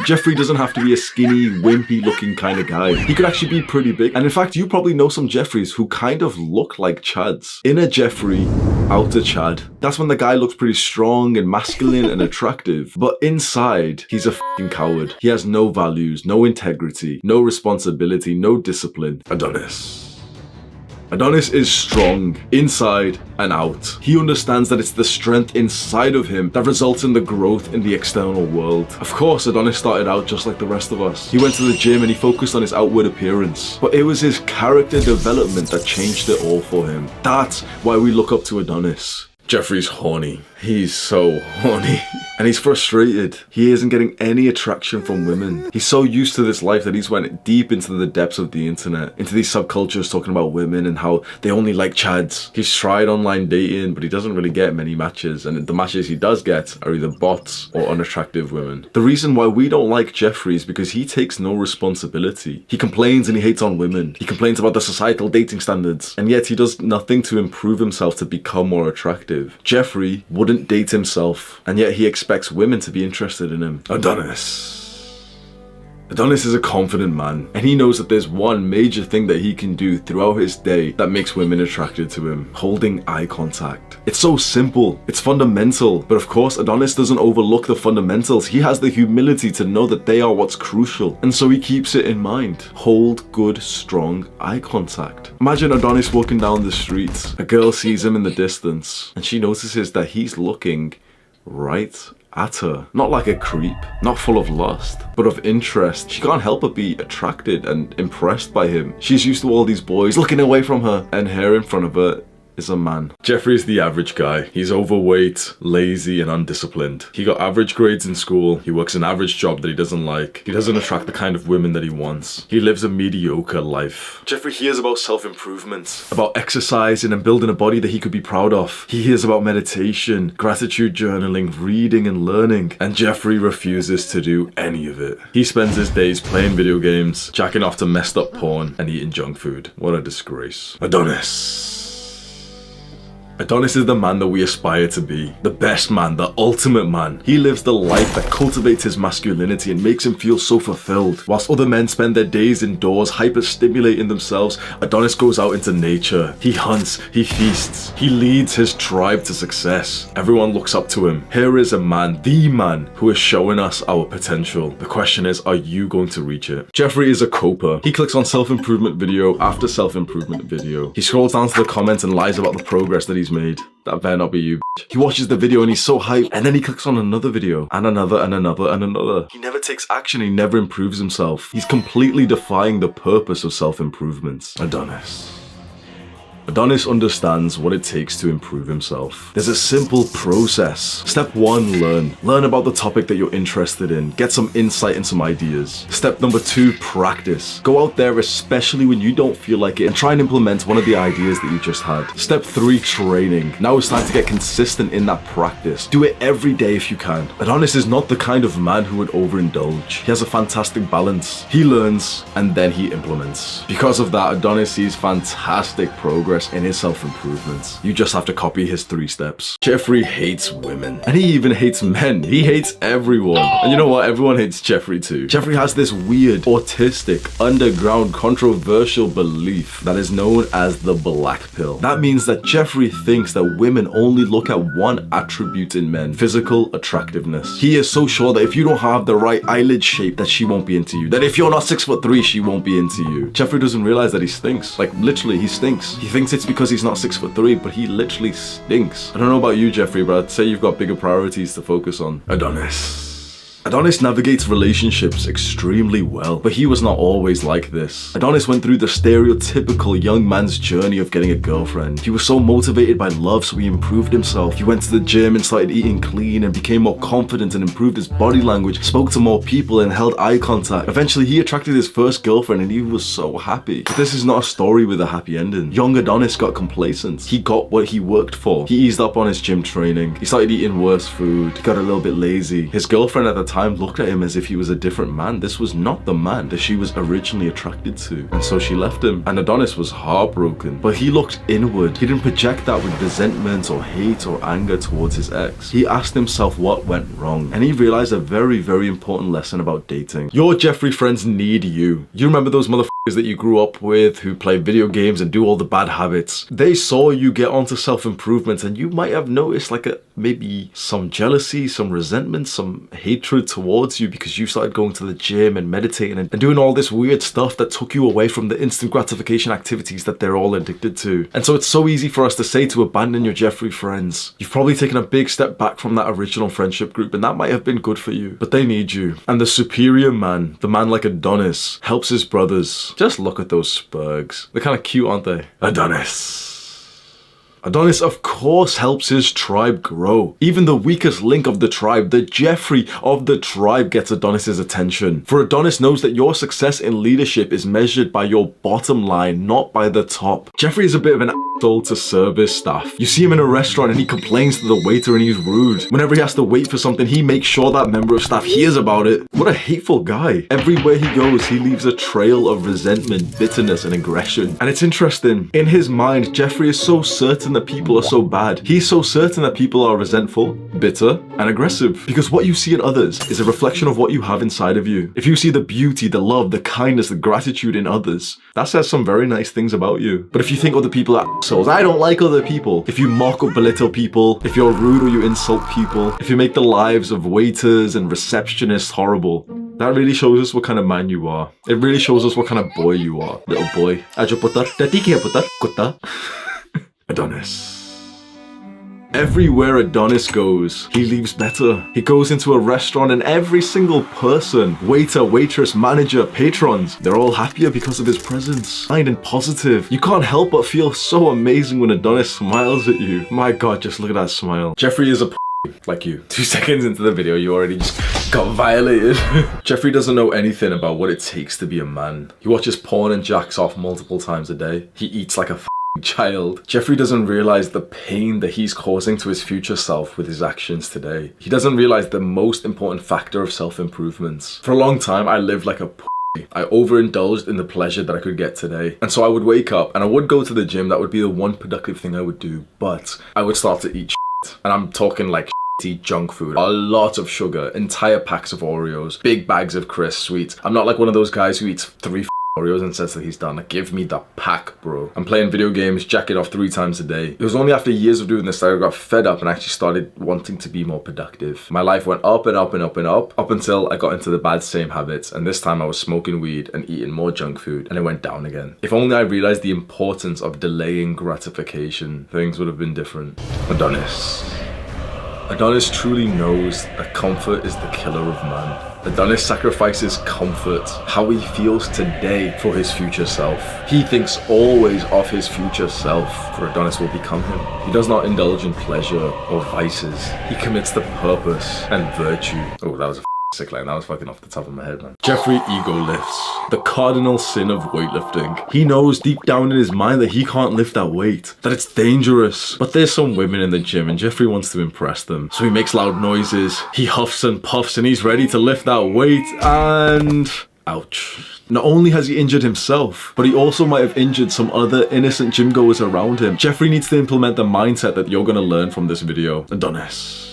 Jeffrey doesn't have to be a skinny, wimpy looking kind of guy. He could actually be pretty big. And in fact, you probably know some Jeffreys who kind of look like Chads. Inner Jeffrey, outer Chad. That's when the guy looks pretty strong and masculine and attractive. But inside, he's a fucking coward. He has no values, no integrity, no responsibility, no discipline. Adonis. Adonis is strong, inside and out. He understands that it's the strength inside of him that results in the growth in the external world. Of course, Adonis started out just like the rest of us. He went to the gym and he focused on his outward appearance. But it was his character development that changed it all for him. That's why we look up to Adonis. Jeffrey's horny. He's so horny. And he's frustrated. He isn't getting any attraction from women. He's so used to this life that he's went deep into the depths of the internet, into these subcultures talking about women and how they only like Chads. He's tried online dating, but he doesn't really get many matches. And the matches he does get are either bots or unattractive women. The reason why we don't like Jeffrey is because he takes no responsibility. He complains and he hates on women. He complains about the societal dating standards. And yet he does nothing to improve himself to become more attractive. Jeffrey wouldn't date himself, and yet he expects women to be interested in him. Adonis. Adonis is a confident man, and he knows that there's one major thing that he can do throughout his day that makes women attracted to him: holding eye contact. It's so simple, it's fundamental, but of course Adonis doesn't overlook the fundamentals. He has the humility to know that they are what's crucial, and so he keeps it in mind. Hold good, strong eye contact. Imagine Adonis walking down the street. A girl sees him in the distance, and she notices that he's looking right at her. Not like a creep, not full of lust, but of interest. She can't help but be attracted and impressed by him. She's used to all these boys looking away from her, and here in front of her is a man. Jeffrey's the average guy. He's overweight, lazy, and undisciplined. He got average grades in school. He works an average job that he doesn't like. He doesn't attract the kind of women that he wants. He lives a mediocre life. Jeffrey hears about self-improvement, about exercising and building a body that he could be proud of. He hears about meditation, gratitude journaling, reading, and learning. And Jeffrey refuses to do any of it. He spends his days playing video games, jacking off to messed up porn, and eating junk food. What a disgrace. Adonis. Adonis is the man that we aspire to be. The best man, the ultimate man. He lives the life that cultivates his masculinity and makes him feel so fulfilled. Whilst other men spend their days indoors, hyper-stimulating themselves, Adonis goes out into nature. He hunts, he feasts, he leads his tribe to success. Everyone looks up to him. Here is a man, the man, who is showing us our potential. The question is, are you going to reach it? Jeffrey is a coper. He clicks on self-improvement video after self-improvement video. He scrolls down to the comments and lies about the progress that he's made. That better not be you, bitch. He watches the video and he's so hyped, and then he clicks on another video, and another, and another, and another. He never takes action, he never improves himself. He's completely defying the purpose of self-improvement. Adonis. Adonis understands what it takes to improve himself. There's a simple process. Step 1, learn. Learn about the topic that you're interested in. Get some insight and some ideas. Step number 2, practice. Go out there, especially when you don't feel like it, and try and implement one of the ideas that you just had. Step 3, training. Now it's time to get consistent in that practice. Do it every day if you can. Adonis is not the kind of man who would overindulge. He has a fantastic balance. He learns and then he implements. Because of that, Adonis sees fantastic progress in his self-improvements. You just have to copy his 3 steps. Jeffrey hates women, and he even hates men. He hates everyone. And you know what? Everyone hates Jeffrey too. Jeffrey has this weird, autistic, underground, controversial belief that is known as the black pill. That means that Jeffrey thinks that women only look at one attribute in men: physical attractiveness. He is so sure that if you don't have the right eyelid shape, that she won't be into you. That if you're not 6'3", she won't be into you. Jeffrey doesn't realize that he stinks. Like, literally, he stinks. He thinks it's because he's not 6'3", but he literally stinks. I don't know about you, Jeffrey, but I'd say you've got bigger priorities to focus on. Adonis. Adonis navigates relationships extremely well, but he was not always like this. Adonis went through the stereotypical young man's journey of getting a girlfriend. He was so motivated by love, so he improved himself. He went to the gym and started eating clean and became more confident and improved his body language, spoke to more people and held eye contact. Eventually, he attracted his first girlfriend and he was so happy. But this is not a story with a happy ending. Young Adonis got complacent. He got what he worked for. He eased up on his gym training. He started eating worse food. He got a little bit lazy. His girlfriend at the time looked at him as if he was a different man. This was not the man that she was originally attracted to. And so she left him. And Adonis was heartbroken. But he looked inward. He didn't project that with resentment or hate or anger towards his ex. He asked himself what went wrong. And he realized a very, very important lesson about dating. Your Jeffrey friends need you. You remember those motherfuckers that you grew up with who play video games and do all the bad habits? They saw you get onto self-improvement, and you might have noticed like maybe some jealousy, some resentment, some hatred towards you because you started going to the gym and meditating and doing all this weird stuff that took you away from the instant gratification activities that they're all addicted to. And so it's so easy for us to say to abandon your Jeffrey friends. You've probably taken a big step back from that original friendship group, and that might have been good for you, but they need you. And the superior man, the man like Adonis, helps his brothers. Just look at those spurgs. They're kind of cute, aren't they? Adonis. Adonis, of course, helps his tribe grow. Even the weakest link of the tribe, the Jeffrey of the tribe, gets Adonis's attention. For Adonis knows that your success in leadership is measured by your bottom line, not by the top. Jeffrey is a bit of an asshole to service staff. You see him in a restaurant and he complains to the waiter and he's rude. Whenever he has to wait for something, he makes sure that member of staff hears about it. What a hateful guy. Everywhere he goes, he leaves a trail of resentment, bitterness, and aggression. And it's interesting. In his mind, Jeffrey is so certain that people are so bad. He's so certain that people are resentful, bitter, and aggressive. Because what you see in others is a reflection of what you have inside of you. If you see the beauty, the love, the kindness, the gratitude in others, that says some very nice things about you. But if you think other people are assholes, I don't like other people. If you mock or belittle people, if you're rude or you insult people, if you make the lives of waiters and receptionists horrible, that really shows us what kind of man you are. It really shows us what kind of boy you are. Little boy. Adonis. Everywhere Adonis goes, he leaves better. He goes into a restaurant and every single person, waiter, waitress, manager, patrons, they're all happier because of his presence. Kind and positive. You can't help but feel so amazing when Adonis smiles at you. My God, just look at that smile. Jeffrey is a like you. 2 seconds into the video, you already just got violated. Jeffrey doesn't know anything about what it takes to be a man. He watches porn and jacks off multiple times a day. He eats like a child. Jeffrey doesn't realize the pain that he's causing to his future self with his actions today. He doesn't realize the most important factor of self-improvement. For a long time, I lived like a I overindulged in the pleasure that I could get today. And so I would wake up and I would go to the gym. That would be the one productive thing I would do. But I would start to eat shit. And I'm talking like shitty junk food. A lot of sugar, entire packs of Oreos, big bags of crisp sweets. I'm not like one of those guys who eats 3 Oreos and says that he's done. Like, give me the pack, bro. I'm playing video games, jacking off 3 times a day. It was only after years of doing this that I got fed up and actually started wanting to be more productive. My life went up and up and up and up until I got into the bad same habits. And this time I was smoking weed and eating more junk food, and it went down again. If only I realized the importance of delaying gratification, things would have been different. Adonis. Adonis truly knows that comfort is the killer of man. Adonis sacrifices comfort, how he feels today, for his future self. He thinks always of his future self, for Adonis will become him. He does not indulge in pleasure or vices. He commits to purpose and virtue. Oh, that was a sick line. That was fucking off the top of my head, man. Jeffrey ego lifts. The cardinal sin of weightlifting. He knows deep down in his mind that he can't lift that weight, that it's dangerous. But there's some women in the gym and Jeffrey wants to impress them. So he makes loud noises, he huffs and puffs, and he's ready to lift that weight, and ouch. Not only has he injured himself, but he also might have injured some other innocent gym goers around him. Jeffrey needs to implement the mindset that you're gonna learn from this video. Adonis.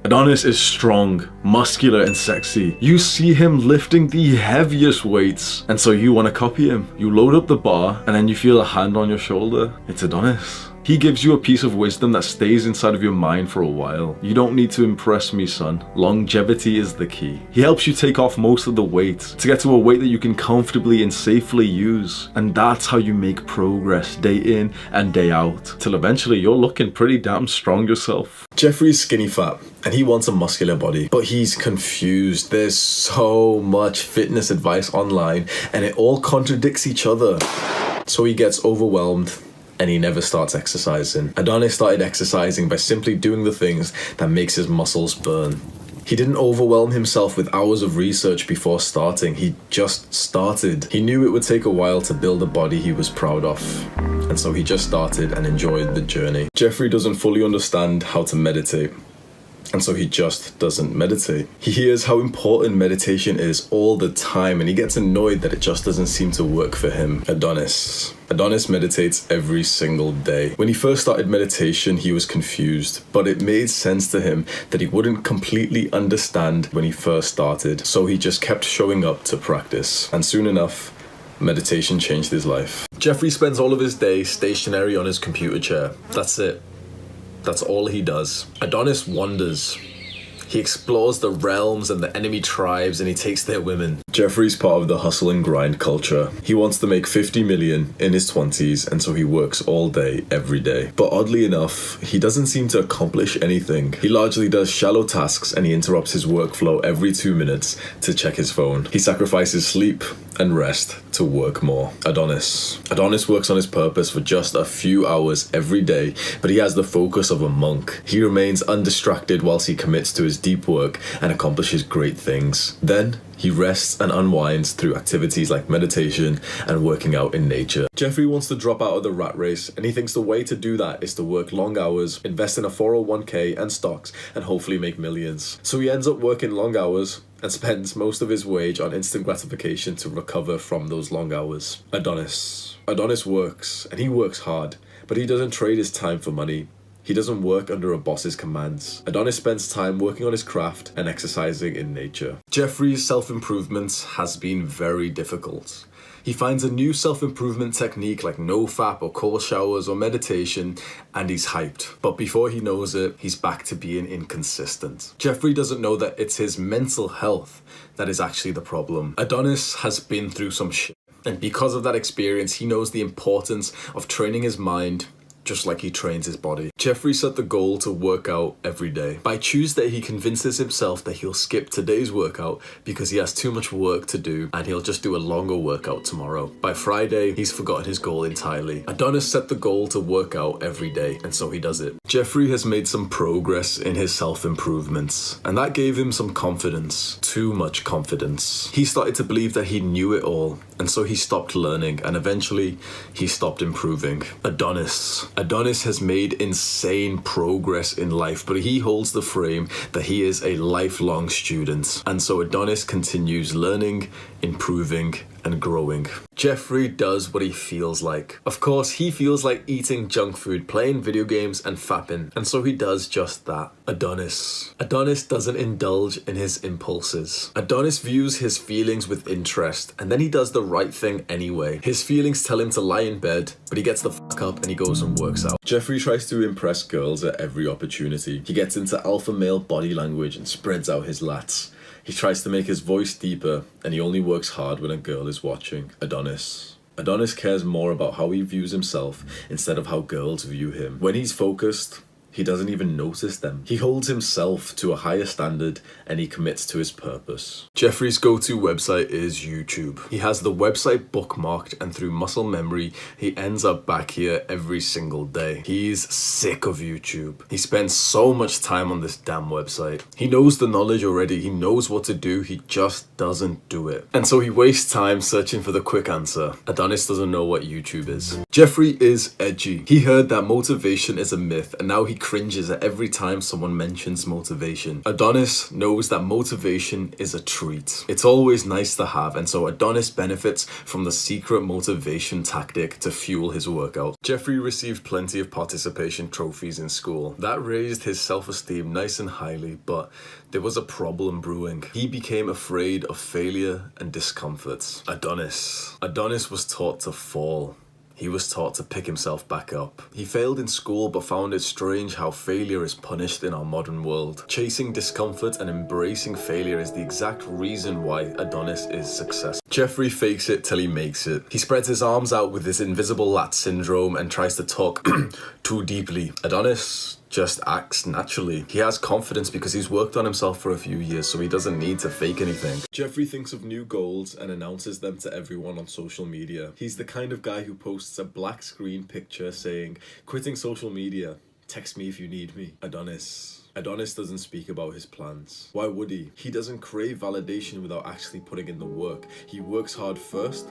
Adonis is strong, muscular, and sexy. You see him lifting the heaviest weights, and so you want to copy him. You load up the bar, and then you feel a hand on your shoulder. It's Adonis. He gives you a piece of wisdom that stays inside of your mind for a while. You don't need to impress me, son. Longevity is the key. He helps you take off most of the weight to get to a weight that you can comfortably and safely use. And that's how you make progress day in and day out, till eventually you're looking pretty damn strong yourself. Jeffrey's skinny fat, and he wants a muscular body, but he's confused. There's so much fitness advice online, and it all contradicts each other. So he gets overwhelmed, and he never starts exercising. Adonis started exercising by simply doing the things that makes his muscles burn. He didn't overwhelm himself with hours of research before starting. He just started. He knew it would take a while to build a body he was proud of. And so he just started and enjoyed the journey. Jeffrey doesn't fully understand how to meditate. and so he just doesn't meditate. He hears how important meditation is all the time, and he gets annoyed that it just doesn't seem to work for him. Adonis meditates every single day. When he first started meditation, he was confused, but it made sense to him that he wouldn't completely understand when he first started, so he just kept showing up to practice, and soon enough, meditation changed his life. Jeffrey spends all of his day stationary on his computer chair. That's it. That's all he does. Adonis wanders. He explores the realms and the enemy tribes, and he takes their women. Jeffrey's part of the hustle and grind culture. He wants to make 50 million in his 20s, and so he works all day, every day. But oddly enough, he doesn't seem to accomplish anything. He largely does shallow tasks, and he interrupts his workflow every 2 minutes to check his phone. He sacrifices sleep and rest to work more. Adonis works on his purpose for just a few hours every day, but he has the focus of a monk. He remains undistracted whilst he commits to his deep work and accomplishes great things. Then he rests and unwinds through activities like meditation and working out in nature. Jeffrey wants to drop out of the rat race, and he thinks the way to do that is to work long hours, invest in a 401k and stocks, and hopefully make millions. So he ends up working long hours and spends most of his wage on instant gratification to recover from those long hours. Adonis works, and he works hard, but he doesn't trade his time for money. He doesn't work under a boss's commands. Adonis spends time working on his craft and exercising in nature. Jeffrey's self-improvement has been very difficult. He finds a new self-improvement technique like no-fap or cold showers or meditation, and he's hyped. But before he knows it, he's back to being inconsistent. Jeffrey doesn't know that it's his mental health that is actually the problem. Adonis has been through some shit, and because of that experience, he knows the importance of training his mind just like he trains his body. Jeffrey set the goal to work out every day. By Tuesday, he convinces himself that he'll skip today's workout because he has too much work to do, and he'll just do a longer workout tomorrow. By Friday, he's forgotten his goal entirely. Adonis set the goal to work out every day, and so he does it. Jeffrey has made some progress in his self-improvements, and that gave him some confidence. Too much confidence. He started to believe that he knew it all, and so he stopped learning, and eventually he stopped improving. Adonis has made insane progress in life, but he holds the frame that he is a lifelong student. And so Adonis continues learning, improving, and growing. Jeffrey does what he feels like. Of course, he feels like eating junk food, playing video games, and fapping. And so he does just that. Adonis doesn't indulge in his impulses. Adonis views his feelings with interest, and then he does the right thing anyway. His feelings tell him to lie in bed, but he gets the fuck up and he goes and works out. Jeffrey tries to impress girls at every opportunity. He gets into alpha male body language and spreads out his lats. He tries to make his voice deeper, and he only works hard when a girl is watching. Adonis cares more about how he views himself instead of how girls view him. When he's focused, he doesn't even notice them. He holds himself to a higher standard, and he commits to his purpose. Jeffrey's go-to website is YouTube. He has the website bookmarked, and through muscle memory, he ends up back here every single day. He's sick of YouTube. He spends so much time on this damn website. He knows the knowledge already. He knows what to do. He just doesn't do it. And so he wastes time searching for the quick answer. Adonis doesn't know what YouTube is. Jeffrey is edgy. He heard that motivation is a myth, and now he cringes at every time someone mentions motivation. Adonis knows that motivation is a treat. It's always nice to have, and so Adonis benefits from the secret motivation tactic to fuel his workout. Jeffrey received plenty of participation trophies in school. That raised his self-esteem nice and highly, but there was a problem brewing. He became afraid of failure and discomfort. Adonis was taught to fall. He was taught to pick himself back up. He failed in school but found it strange how failure is punished in our modern world. Chasing discomfort and embracing failure is the exact reason why Adonis is successful. Jeffrey fakes it till he makes it. He spreads his arms out with his invisible lat syndrome and tries to talk too deeply. Adonis just acts naturally. He has confidence because he's worked on himself for a few years, so he doesn't need to fake anything. Jeffrey thinks of new goals and announces them to everyone on social media. He's the kind of guy who posts a black screen picture saying, "Quitting social media. Text me if you need me." Adonis doesn't speak about his plans. Why would he? He doesn't crave validation without actually putting in the work. He works hard first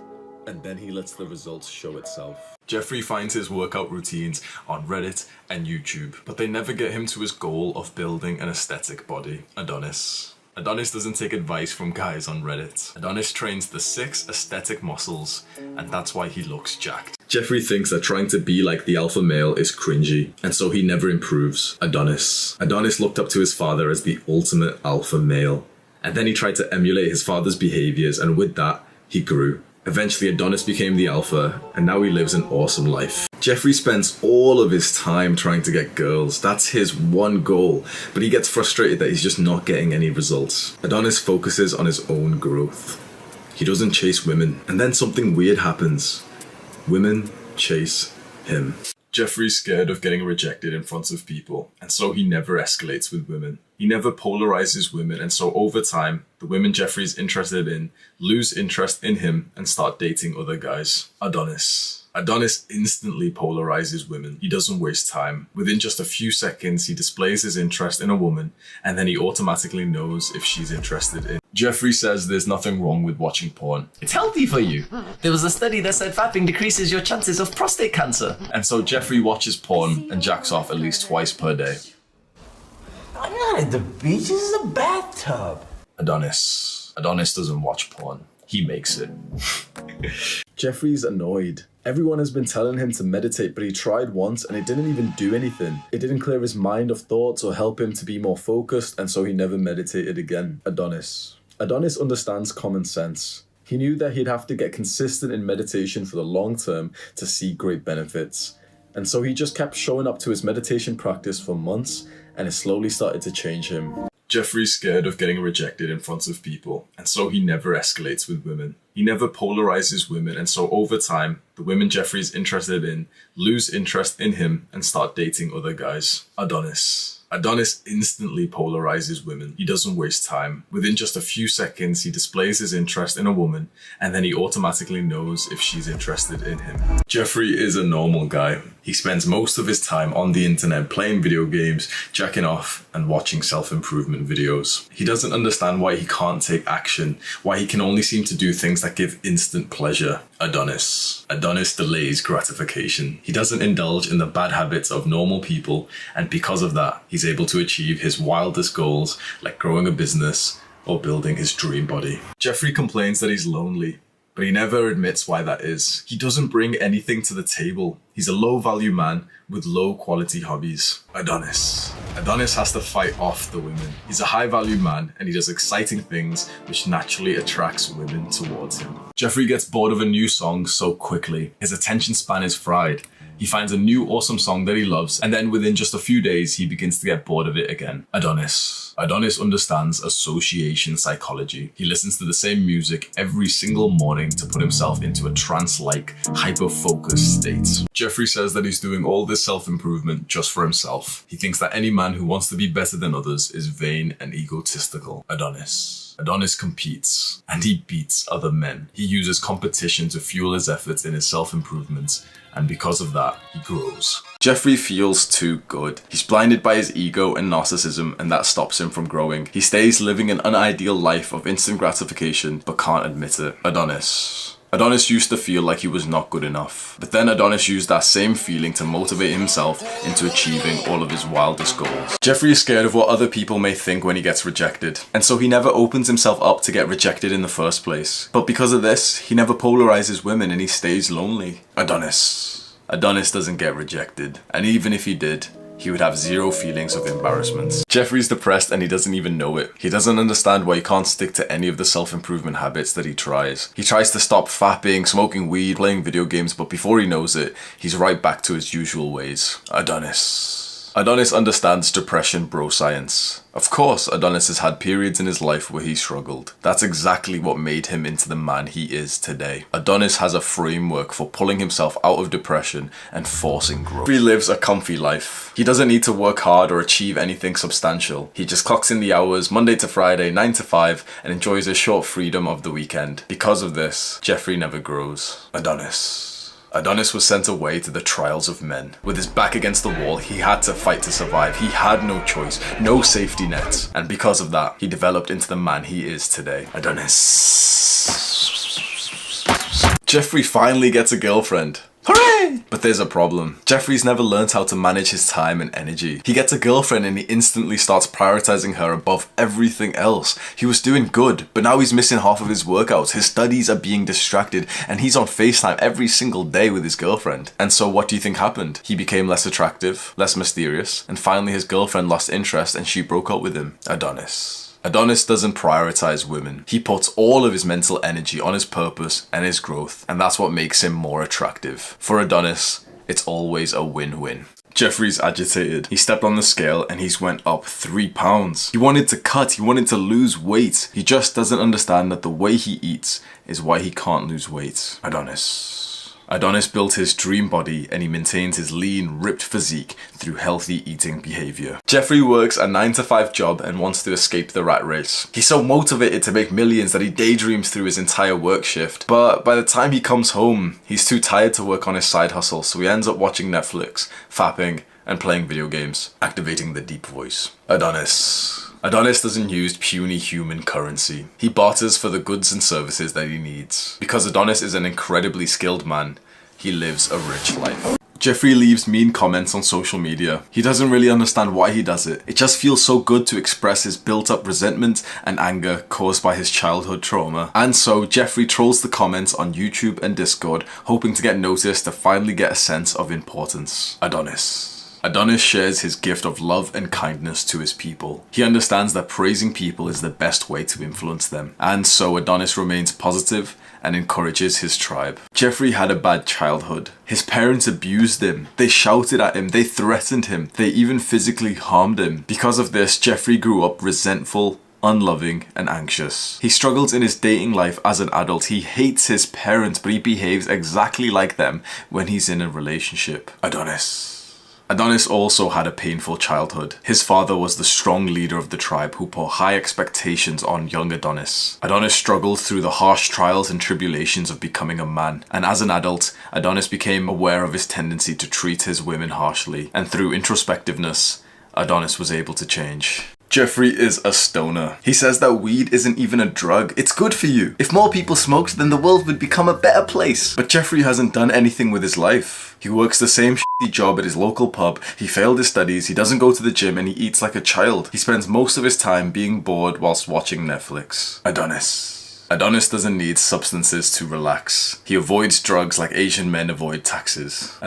and then he lets the results show itself. Jeffrey finds his workout routines on Reddit and YouTube, but they never get him to his goal of building an aesthetic body. Adonis. Adonis doesn't take advice from guys on Reddit. Adonis trains the 6 aesthetic muscles, and that's why he looks jacked. Jeffrey thinks that trying to be like the alpha male is cringy, and so he never improves. Adonis. Adonis looked up to his father as the ultimate alpha male, and then he tried to emulate his father's behaviors, and with that, he grew. Eventually, Adonis became the alpha, and now he lives an awesome life. Jeffrey spends all of his time trying to get girls. That's his one goal, but he gets frustrated that he's just not getting any results. Adonis focuses on his own growth. He doesn't chase women, and then something weird happens. Women chase him. Jeffrey's scared of getting rejected in front of people, and so he never escalates with women. He never polarizes women, and so over time, the women Jeffrey's interested in lose interest in him and start dating other guys. Adonis. Adonis instantly polarizes women. He doesn't waste time. Within just a few seconds, he displays his interest in a woman, and then he automatically knows if she's interested in. Jeffrey says there's nothing wrong with watching porn. It's healthy for you. There was a study that said fapping decreases your chances of prostate cancer. And so Jeffrey watches porn and jacks off at least twice per day. I'm not at the beach, this is a bathtub. Adonis. Adonis doesn't watch porn. He makes it. Jeffrey's annoyed. Everyone has been telling him to meditate, but he tried once and it didn't even do anything. It didn't clear his mind of thoughts or help him to be more focused, and so he never meditated again. Adonis. Adonis understands common sense. He knew that he'd have to get consistent in meditation for the long term to see great benefits. And so he just kept showing up to his meditation practice for months, and it slowly started to change him. Jeffrey's scared of getting rejected in front of people, and so he never escalates with women. He never polarizes women, and so over time, the women Jeffrey's interested in lose interest in him and start dating other guys. Adonis. Adonis instantly polarizes women. He doesn't waste time. Within just a few seconds, he displays his interest in a woman, and then he automatically knows if she's interested in him. Jeffrey is a normal guy. He spends most of his time on the internet playing video games, jacking off, and watching self-improvement videos. He doesn't understand why he can't take action, why he can only seem to do things that give instant pleasure. Adonis. Adonis delays gratification. He doesn't indulge in the bad habits of normal people, and because of that, he's able to achieve his wildest goals, like growing a business or building his dream body. Jeffrey complains that he's lonely, but he never admits why that is. He doesn't bring anything to the table. He's a low-value man with low-quality hobbies. Adonis. Adonis has to fight off the women. He's a high-value man, and he does exciting things which naturally attracts women towards him. Jeffrey gets bored of a new song so quickly. His attention span is fried. He finds a new awesome song that he loves, and then within just a few days, he begins to get bored of it again. Adonis. Adonis understands association psychology. He listens to the same music every single morning to put himself into a trance-like, hyper-focused state. Jeffrey says that he's doing all this self-improvement just for himself. He thinks that any man who wants to be better than others is vain and egotistical. Adonis. Adonis competes, and he beats other men. He uses competition to fuel his efforts in his self-improvement, and because of that, he grows. Jeffrey feels too good. He's blinded by his ego and narcissism, and that stops him from growing. He stays living an unideal life of instant gratification, but can't admit it. Adonis. Adonis used to feel like he was not good enough, but then Adonis used that same feeling to motivate himself into achieving all of his wildest goals. Jeffrey is scared of what other people may think when he gets rejected, and so he never opens himself up to get rejected in the first place. But because of this, he never polarizes women and he stays lonely. Adonis. Adonis doesn't get rejected, and even if he did, he would have zero feelings of embarrassment. Jeffrey's depressed and he doesn't even know it. He doesn't understand why he can't stick to any of the self-improvement habits that he tries. He tries to stop fapping, smoking weed, playing video games, but before he knows it, he's right back to his usual ways. Adonis. Adonis understands depression bro science. Of course, Adonis has had periods in his life where he struggled. That's exactly what made him into the man he is today. Adonis has a framework for pulling himself out of depression and forcing growth. He lives a comfy life. He doesn't need to work hard or achieve anything substantial. He just clocks in the hours Monday to Friday, 9 to 5, and enjoys his short freedom of the weekend. Because of this, Jeffrey never grows. Adonis. Adonis was sent away to the trials of men. With his back against the wall, he had to fight to survive. He had no choice, no safety nets. And because of that, he developed into the man he is today. Adonis. Jeffrey finally gets a girlfriend. Hooray! But there's a problem. Jeffrey's never learned how to manage his time and energy. He gets a girlfriend and he instantly starts prioritizing her above everything else. He was doing good, but now he's missing half of his workouts. His studies are being distracted and he's on FaceTime every single day with his girlfriend. And so what do you think happened? He became less attractive, less mysterious, and finally his girlfriend lost interest and she broke up with him. Adonis. Adonis doesn't prioritize women. He puts all of his mental energy on his purpose and his growth, and that's what makes him more attractive. For Adonis, it's always a win-win. Jeffrey's agitated. He stepped on the scale and he's went up 3 pounds. He wanted to cut, he wanted to lose weight. He just doesn't understand that the way he eats is why he can't lose weight. Adonis built his dream body and he maintains his lean, ripped physique through healthy eating behavior. Jeffrey works a 9-to-5 job and wants to escape the rat race. He's so motivated to make millions that he daydreams through his entire work shift. But by the time he comes home, he's too tired to work on his side hustle, so he ends up watching Netflix, fapping, and playing video games, activating the deep voice. Adonis doesn't use puny human currency. He barters for the goods and services that he needs. Because Adonis is an incredibly skilled man, he lives a rich life. Jeffrey leaves mean comments on social media. He doesn't really understand why he does it. It just feels so good to express his built-up resentment and anger caused by his childhood trauma. And so Jeffrey trolls the comments on YouTube and Discord, hoping to get noticed to finally get a sense of importance. Adonis shares his gift of love and kindness to his people. He understands that praising people is the best way to influence them. And so Adonis remains positive and encourages his tribe. Jeffrey had a bad childhood. His parents abused him. They shouted at him. They threatened him. They even physically harmed him. Because of this, Jeffrey grew up resentful, unloving, and anxious. He struggles in his dating life as an adult. He hates his parents, but he behaves exactly like them when he's in a relationship. Adonis also had a painful childhood. His father was the strong leader of the tribe who put high expectations on young Adonis. Adonis struggled through the harsh trials and tribulations of becoming a man, and as an adult, Adonis became aware of his tendency to treat his women harshly, and through introspectiveness, Adonis was able to change. Jeffrey is a stoner. He says that weed isn't even a drug. It's good for you. If more people smoked, then the world would become a better place. But Jeffrey hasn't done anything with his life. He works the same shitty job at his local pub, he failed his studies, he doesn't go to the gym, and he eats like a child. He spends most of his time being bored whilst watching Netflix. Adonis doesn't need substances to relax. He avoids drugs like Asian men avoid taxes.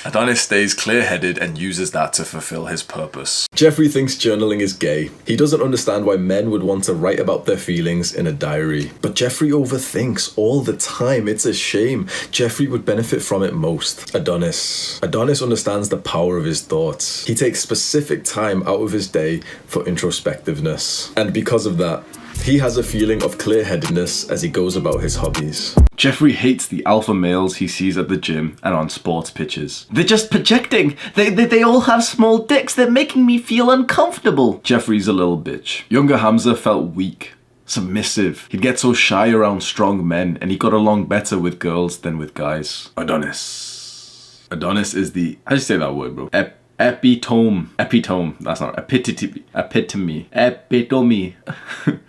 Adonis stays clear-headed and uses that to fulfill his purpose. Jeffrey thinks journaling is gay. He doesn't understand why men would want to write about their feelings in a diary. But Jeffrey overthinks all the time. It's a shame. Jeffrey would benefit from it most. Adonis understands the power of his thoughts. He takes specific time out of his day for introspectiveness. And because of that, he has a feeling of clear-headedness as he goes about his hobbies. Jeffrey hates the alpha males he sees at the gym and on sports pitches. They're just projecting. They all have small dicks. They're making me feel uncomfortable. Jeffrey's a little bitch. Younger Hamza felt weak, submissive. He'd get so shy around strong men and he got along better with girls than with guys. Adonis is the... How do you say that word, bro? Epitome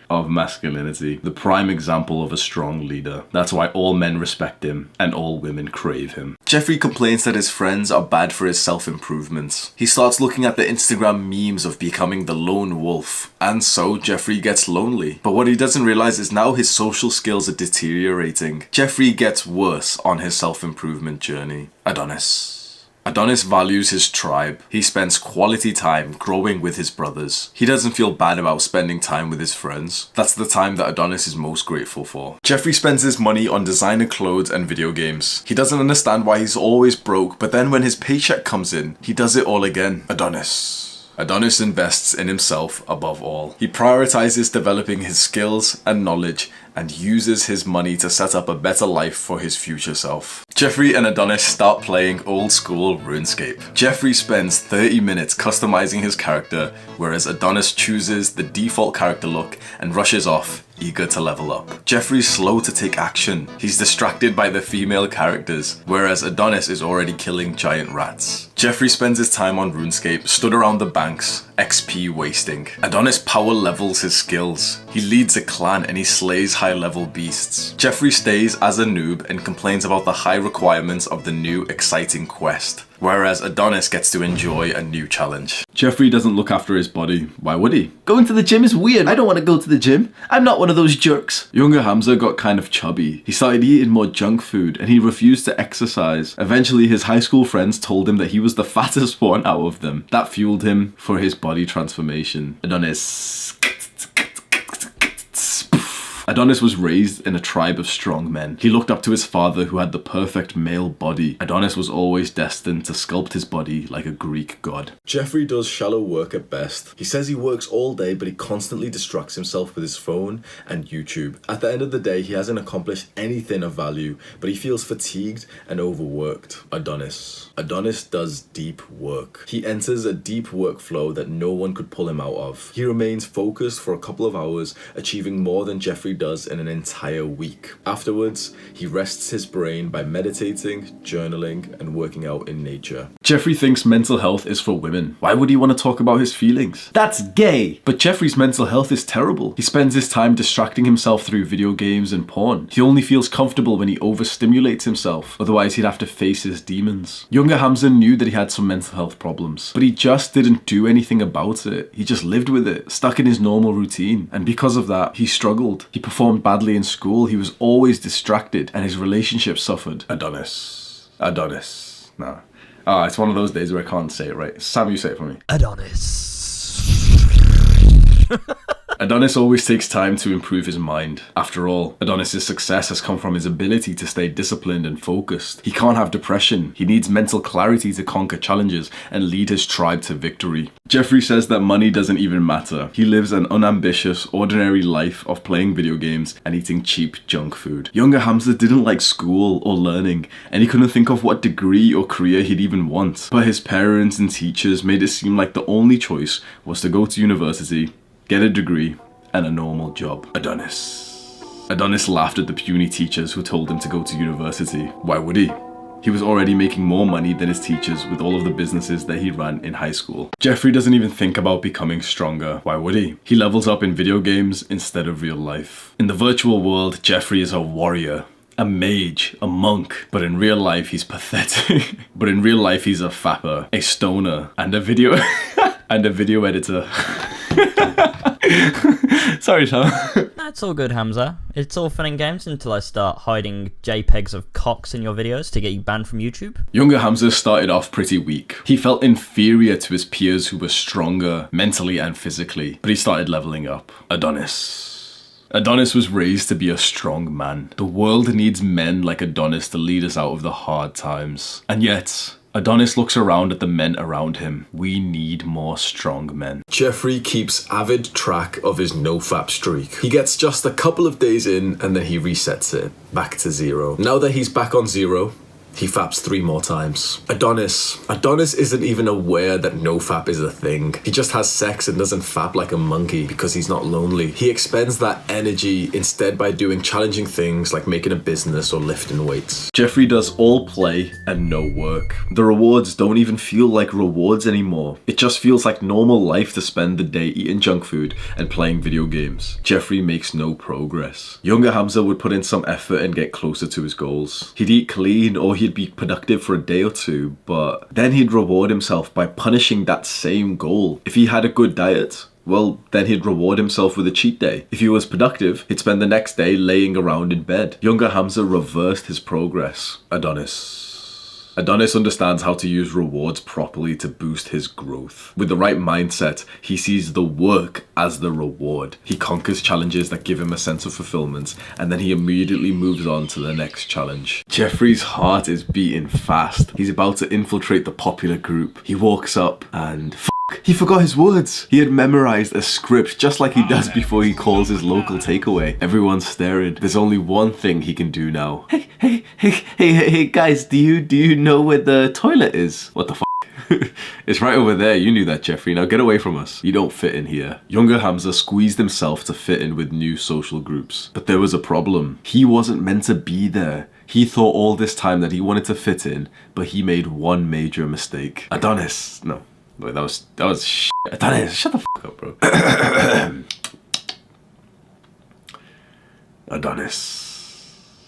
of masculinity. The prime example of a strong leader. That's why all men respect him and all women crave him. Jeffrey complains that his friends are bad for his self-improvement. He starts looking at the Instagram memes of becoming the lone wolf. And so Jeffrey gets lonely. But what he doesn't realize is now his social skills are deteriorating. Jeffrey gets worse on his self-improvement journey. Adonis values his tribe. He spends quality time growing with his brothers. He doesn't feel bad about spending time with his friends. That's the time that Adonis is most grateful for. Jeffrey spends his money on designer clothes and video games. He doesn't understand why he's always broke, but then when his paycheck comes in, he does it all again. Adonis invests in himself above all. He prioritizes developing his skills and knowledge and uses his money to set up a better life for his future self. Jeffrey and Adonis start playing old school RuneScape. Jeffrey spends 30 minutes customizing his character, whereas Adonis chooses the default character look and rushes off, eager to level up. Jeffrey's slow to take action. He's distracted by the female characters, whereas Adonis is already killing giant rats. Jeffrey spends his time on RuneScape, stood around the banks, XP wasting. Adonis power levels his skills. He leads a clan and he slays high level beasts. Jeffrey stays as a noob and complains about the high requirements of the new exciting quest, whereas Adonis gets to enjoy a new challenge. Jeffrey doesn't look after his body. Why would he? Going to the gym is weird. I don't want to go to the gym. I'm not one of those jerks. Younger Hamza got kind of chubby. He started eating more junk food and he refused to exercise. Eventually, his high school friends told him that he was the fattest one out of them. That fueled him for his body transformation. Adonis was raised in a tribe of strong men. He looked up to his father who had the perfect male body. Adonis was always destined to sculpt his body like a Greek god. Jeffrey does shallow work at best. He says he works all day, but he constantly distracts himself with his phone and YouTube. At the end of the day, he hasn't accomplished anything of value, but he feels fatigued and overworked. Adonis does deep work. He enters a deep workflow that no one could pull him out of. He remains focused for a couple of hours, achieving more than Jeffrey does in an entire week. Afterwards, he rests his brain by meditating, journaling, and working out in nature. Jeffrey thinks mental health is for women. Why would he want to talk about his feelings? That's gay. But Jeffrey's mental health is terrible. He spends his time distracting himself through video games and porn. He only feels comfortable when he overstimulates himself. Otherwise, he'd have to face his demons. Younger Hamza knew that he had some mental health problems, but he just didn't do anything about it. He just lived with it, stuck in his normal routine. And because of that, he struggled. He performed badly in school. He was always distracted and his relationship suffered. Adonis. No. It's one of those days where I can't say it right. Sam, you say it for me. Adonis. Adonis always takes time to improve his mind. After all, Adonis' success has come from his ability to stay disciplined and focused. He can't have depression. He needs mental clarity to conquer challenges and lead his tribe to victory. Jeffrey says that money doesn't even matter. He lives an unambitious, ordinary life of playing video games and eating cheap junk food. Younger Hamza didn't like school or learning, and he couldn't think of what degree or career he'd even want. But his parents and teachers made it seem like the only choice was to go to university, get a degree, and a normal job. Adonis laughed at the puny teachers who told him to go to university. Why would he? He was already making more money than his teachers with all of the businesses that he ran in high school. Jeffrey doesn't even think about becoming stronger. Why would he? He levels up in video games instead of real life. In the virtual world, Jeffrey is a warrior, a mage, a monk, but in real life he's pathetic. But in real life he's a fapper, a stoner, and a video editor. Sorry, Sam. That's all good, Hamza. It's all fun and games until I start hiding JPEGs of cocks in your videos to get you banned from YouTube. Younger Hamza started off pretty weak. He felt inferior to his peers who were stronger mentally and physically, but he started leveling up. Adonis was raised to be a strong man. The world needs men like Adonis to lead us out of the hard times. And yet, Adonis looks around at the men around him. We need more strong men. Jeffrey keeps avid track of his no-fap streak. He gets just a couple of days in and then he resets it back to 0. Now that he's back on 0, he faps 3 more times. Adonis isn't even aware that no-fap is a thing. He just has sex and doesn't fap like a monkey because he's not lonely. He expends that energy instead by doing challenging things like making a business or lifting weights. Jeffrey does all play and no work. The rewards don't even feel like rewards anymore. It just feels like normal life to spend the day eating junk food and playing video games. Jeffrey makes no progress. Younger Hamza would put in some effort and get closer to his goals. He'd eat clean or he'd be productive for a day or two, but then he'd reward himself by punishing that same goal. If he had a good diet, well, then he'd reward himself with a cheat day. If he was productive, he'd spend the next day laying around in bed. Younger Hamza reversed his progress. Adonis understands how to use rewards properly to boost his growth. With the right mindset, he sees the work as the reward. He conquers challenges that give him a sense of fulfillment, and then he immediately moves on to the next challenge. Jeffrey's heart is beating fast. He's about to infiltrate the popular group. He walks up and he forgot his words. He had memorized a script just like he does before he calls his local takeaway. Everyone's staring. There's only one thing he can do now. Hey, guys, do you know where the toilet is? What the It's right over there. You knew that, Jeffrey. Now get away from us. You don't fit in here. Younger Hamza squeezed himself to fit in with new social groups. But there was a problem. He wasn't meant to be there. He thought all this time that he wanted to fit in, but he made one major mistake. Adonis. No. Wait, that was shit. Adonis, shut the fuck up, bro.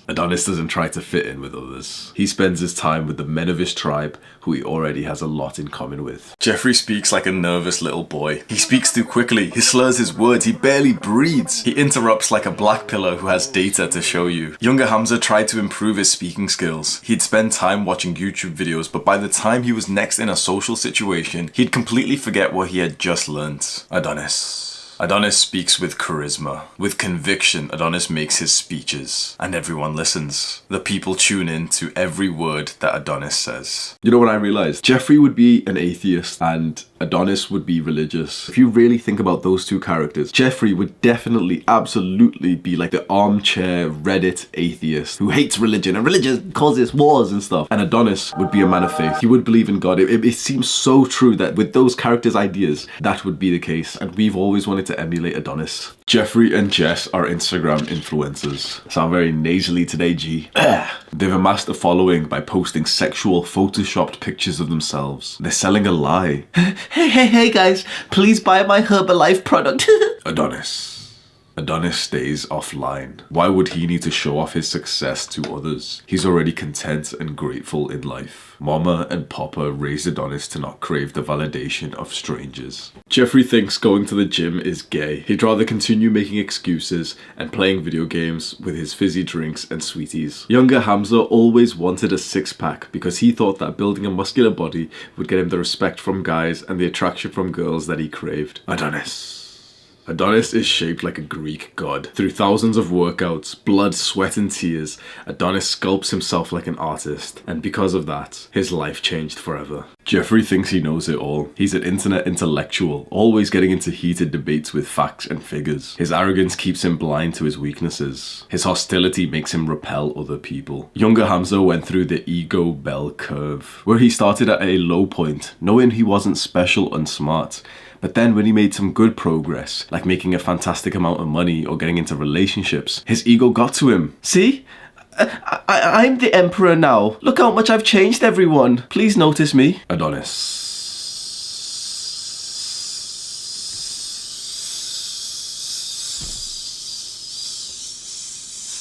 Adonis doesn't try to fit in with others. He spends his time with the men of his tribe, who he already has a lot in common with. Jeffrey speaks like a nervous little boy. He speaks too quickly. He slurs his words. He barely breathes. He interrupts like a black pillar who has data to show you. Younger Hamza tried to improve his speaking skills. He'd spend time watching YouTube videos, but by the time he was next in a social situation, he'd completely forget what he had just learnt. Adonis speaks with charisma. With conviction, Adonis makes his speeches, and everyone listens. The people tune in to every word that Adonis says. You know what I realized? Jeffrey would be an atheist, and Adonis would be religious. If you really think about those two characters, Jeffrey would definitely, absolutely be like the armchair Reddit atheist who hates religion, and religion causes wars and stuff. And Adonis would be a man of faith. He would believe in God. It seems so true that with those characters' ideas, that would be the case. And we've always wanted to emulate Adonis. Jeffrey and Jess are Instagram influencers. Sound very nasally today, G. They've amassed a following by posting sexual photoshopped pictures of themselves. They're selling a lie. Hey guys, please buy my Herbalife product. Adonis stays offline. Why would he need to show off his success to others? He's already content and grateful in life. Mama and Papa raised Adonis to not crave the validation of strangers. Jeffrey thinks going to the gym is gay. He'd rather continue making excuses and playing video games with his fizzy drinks and sweeties. Younger Hamza always wanted a six-pack because he thought that building a muscular body would get him the respect from guys and the attraction from girls that he craved. Adonis is shaped like a Greek god. Through thousands of workouts, blood, sweat and tears, Adonis sculpts himself like an artist, and because of that, his life changed forever. Jeffrey thinks he knows it all. He's an internet intellectual, always getting into heated debates with facts and figures. His arrogance keeps him blind to his weaknesses. His hostility makes him repel other people. Younger Hamza went through the ego bell curve, where he started at a low point, knowing he wasn't special and smart. But then when he made some good progress, like making a fantastic amount of money or getting into relationships, his ego got to him. See? I'm the emperor now. Look how much I've changed Everyone. Please notice me.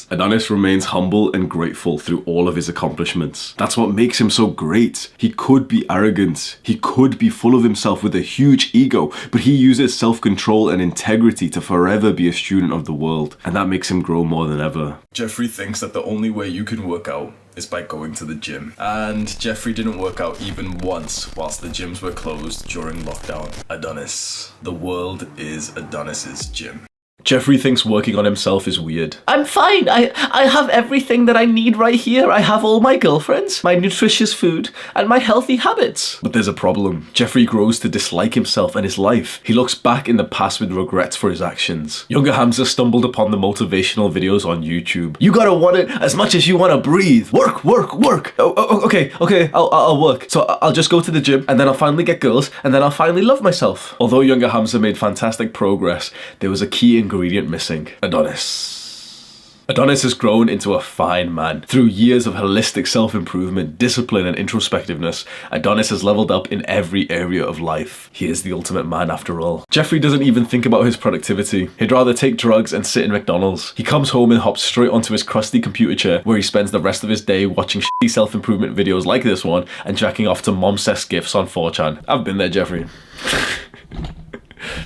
Adonis remains humble and grateful through all of his accomplishments. That's what makes him so great. He could be arrogant. He could be full of himself with a huge ego, but he uses self-control and integrity to forever be a student of the world, and that makes him grow more than ever. Jeffrey thinks that the only way you can work out is by going to the gym. And Jeffrey didn't work out even once whilst the gyms were closed during lockdown. Adonis. The world is Adonis's gym. Jeffrey thinks working on himself is weird. I'm fine. I have everything that I need right here. I have all my girlfriends, my nutritious food, and my healthy habits. But there's a problem. Jeffrey grows to dislike himself and his life. He looks back in the past with regrets for his actions. Younger Hamza stumbled upon the motivational videos on YouTube. You gotta want it as much as you wanna breathe. Work. Okay, I'll work. So I'll just go to the gym, and then I'll finally get girls, and then I'll finally love myself. Although Younger Hamza made fantastic progress, there was a key ingredient missing: Adonis. Adonis has grown into a fine man. Through years of holistic self-improvement, discipline and introspectiveness, Adonis has leveled up in every area of life. He is the ultimate man after all. Jeffrey doesn't even think about his productivity. He'd rather take drugs and sit in McDonald's. He comes home and hops straight onto his crusty computer chair, where he spends the rest of his day watching shitty self-improvement videos like this one and jacking off to mom-cessed gifs on 4chan. I've been there, Jeffrey.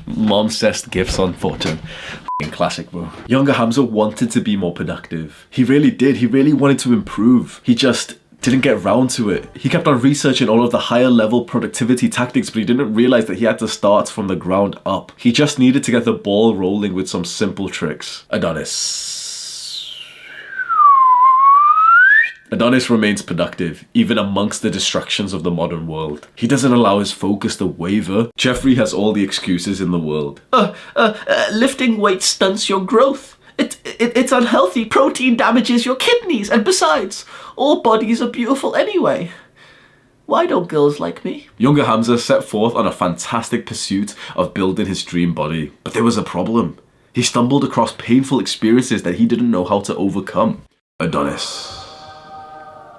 Mom-cessed gifs on 4chan. Classic, bro. Younger Hamza wanted to be more productive. He really did. He really wanted to improve. He just didn't get round to it. He kept on researching all of the higher level productivity tactics, but he didn't realize that he had to start from the ground up. He just needed to get the ball rolling with some simple tricks. Adonis remains productive, even amongst the distractions of the modern world. He doesn't allow his focus to waver. Jeffrey has all the excuses in the world. Lifting weight stunts your growth. It's unhealthy. Protein damages your kidneys. And besides, all bodies are beautiful anyway. Why don't girls like me? Younger Hamza set forth on a fantastic pursuit of building his dream body. But there was a problem. He stumbled across painful experiences that he didn't know how to overcome.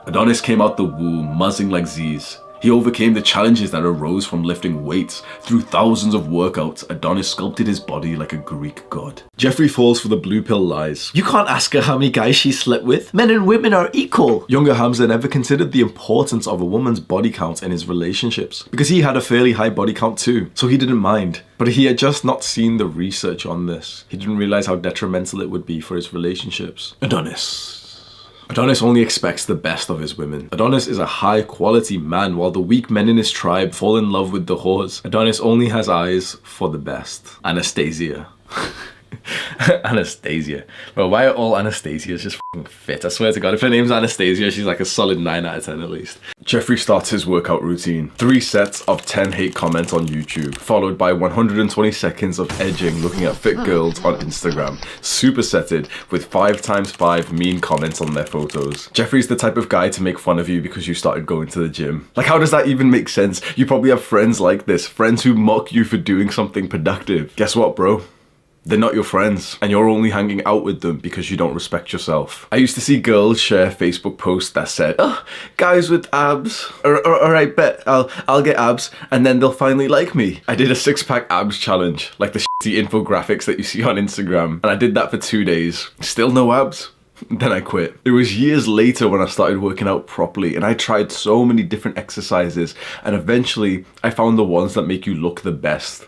Adonis came out the womb muzzing like Z's. He overcame the challenges that arose from lifting weights. Through thousands of workouts, Adonis sculpted his body like a Greek god. Jeffrey falls for the blue pill lies. You can't ask her how many guys she slept with. Men and women are equal. Younger Hamza never considered the importance of a woman's body count in his relationships, because he had a fairly high body count too, so he didn't mind. But he had just not seen the research on this. He didn't realize how detrimental it would be for his relationships. Adonis only expects the best of his women. Adonis is a high quality man, while the weak men in his tribe fall in love with the whores. Adonis only has eyes for the best. Anastasia. Anastasia. Bro, why are all Anastasias just f***ing fit? I swear to God, if her name's Anastasia, she's like a solid 9 out of 10 at least. Jeffrey starts his workout routine. 3 sets of 10 hate comments on YouTube, followed by 120 seconds of edging looking at fit girls on Instagram, supersetted with 5x5 mean comments on their photos. Jeffrey's the type of guy to make fun of you because you started going to the gym. Like, how does that even make sense? You probably have friends like this, friends who mock you for doing something productive. Guess what, bro? They're not your friends, and you're only hanging out with them because you don't respect yourself. I used to see girls share Facebook posts that said, "Oh, guys with abs, alright, bet I'll get abs, and then they'll finally like me." I did a 6-pack abs challenge, like the shitty infographics that you see on Instagram, and I did that for 2 days. Still no abs. Then I quit. It was years later when I started working out properly, and I tried so many different exercises, and eventually I found the ones that make you look the best.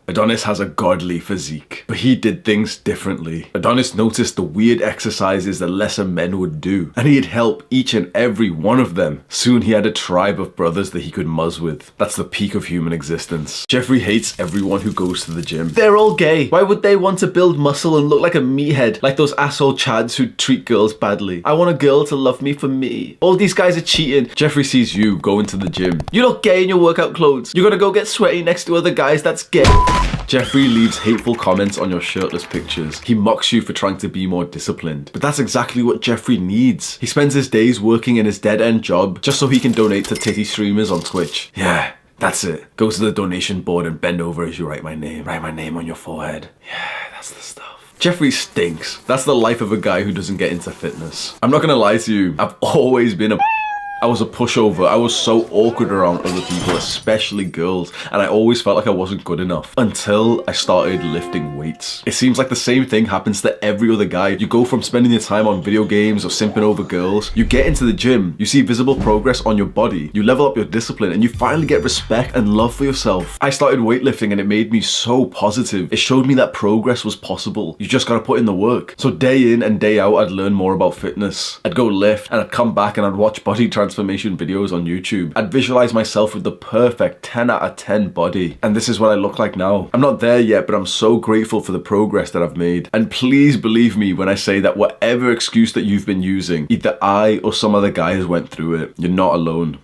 Adonis has a godly physique, but he did things differently. Adonis noticed the weird exercises that lesser men would do, and he'd help each and every one of them. Soon he had a tribe of brothers that he could muzz with. That's the peak of human existence. Jeffrey hates everyone who goes to the gym. They're all gay. Why would they want to build muscle and look like a meathead, like those asshole chads who treat girls badly? I want a girl to love me for me. All these guys are cheating. Jeffrey sees you going to the gym. You look gay in your workout clothes. You're gonna go get sweaty next to other guys, that's gay. Jeffrey leaves hateful comments on your shirtless pictures. He mocks you for trying to be more disciplined. But that's exactly what Jeffrey needs. He spends his days working in his dead-end job just so he can donate to titty streamers on Twitch. Yeah, that's it. Go to the donation board and bend over as you write my name. Write my name on your forehead. Yeah, that's the stuff. Jeffrey stinks. That's the life of a guy who doesn't get into fitness. I'm not gonna lie to you. I've always been a I was a pushover. I was so awkward around other people, especially girls, and I always felt like I wasn't good enough until I started lifting weights. It seems like the same thing happens to every other guy. You go from spending your time on video games or simping over girls, you get into the gym, you see visible progress on your body, you level up your discipline, and you finally get respect and love for yourself. I started weightlifting and it made me so positive. It showed me that progress was possible. You just gotta put in the work. So day in and day out, I'd learn more about fitness. I'd go lift and I'd come back and I'd watch body transformation videos on YouTube. I'd visualize myself with the perfect 10 out of 10 body. And this is what I look like now. I'm not there yet, but I'm so grateful for the progress that I've made. And please believe me when I say that whatever excuse that you've been using, either I or some other guy has went through it. You're not alone.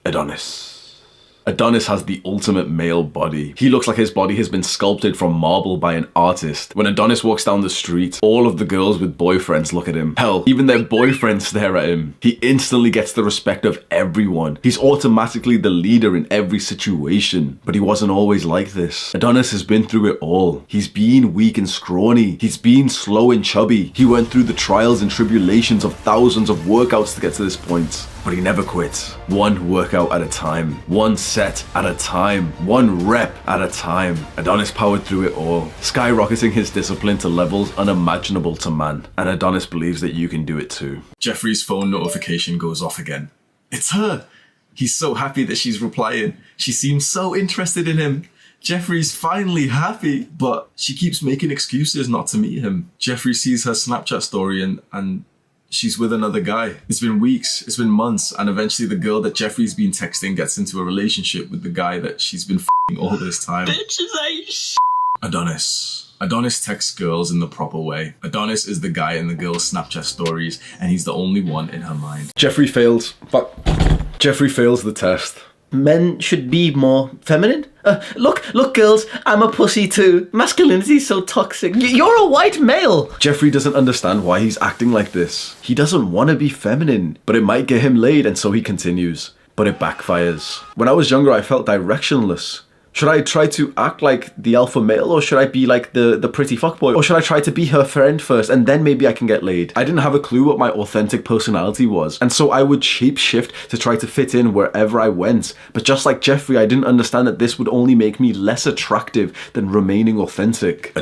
Adonis has the ultimate male body. He looks like his body has been sculpted from marble by an artist. When Adonis walks down the street, all of the girls with boyfriends look at him. Hell, even their boyfriends stare at him. He instantly gets the respect of everyone. He's automatically the leader in every situation. But he wasn't always like this. Adonis has been through it all. He's been weak and scrawny. He's been slow and chubby. He went through the trials and tribulations of thousands of workouts to get to this point. But he never quit. One workout at a time. One set at a time. One rep at a time. Adonis powered through it all, skyrocketing his discipline to levels unimaginable to man. And Adonis believes that you can do it too. Jeffrey's phone notification goes off again. It's her! He's so happy that she's replying. She seems so interested in him. Jeffrey's finally happy, but she keeps making excuses not to meet him. Jeffrey sees her Snapchat story and she's with another guy. It's been weeks, it's been months, and eventually the girl that Jeffrey's been texting gets into a relationship with the guy that she's been f***ing all this time. Bitches ain't sh**. Adonis texts girls in the proper way. Adonis is the guy in the girl's Snapchat stories, and he's the only one in her mind. Jeffrey fails the test. Men should be more feminine. Look, girls, I'm a pussy too. Masculinity's so toxic. You're a white male. Jeffrey doesn't understand why he's acting like this. He doesn't want to be feminine, but it might get him laid, and so he continues. But it backfires. When I was younger, I felt directionless. Should I try to act like the alpha male, or should I be like the pretty fuckboy? Or should I try to be her friend first and then maybe I can get laid? I didn't have a clue what my authentic personality was, and so I would shape shift to try to fit in wherever I went. But just like Jeffrey, I didn't understand that this would only make me less attractive than remaining authentic.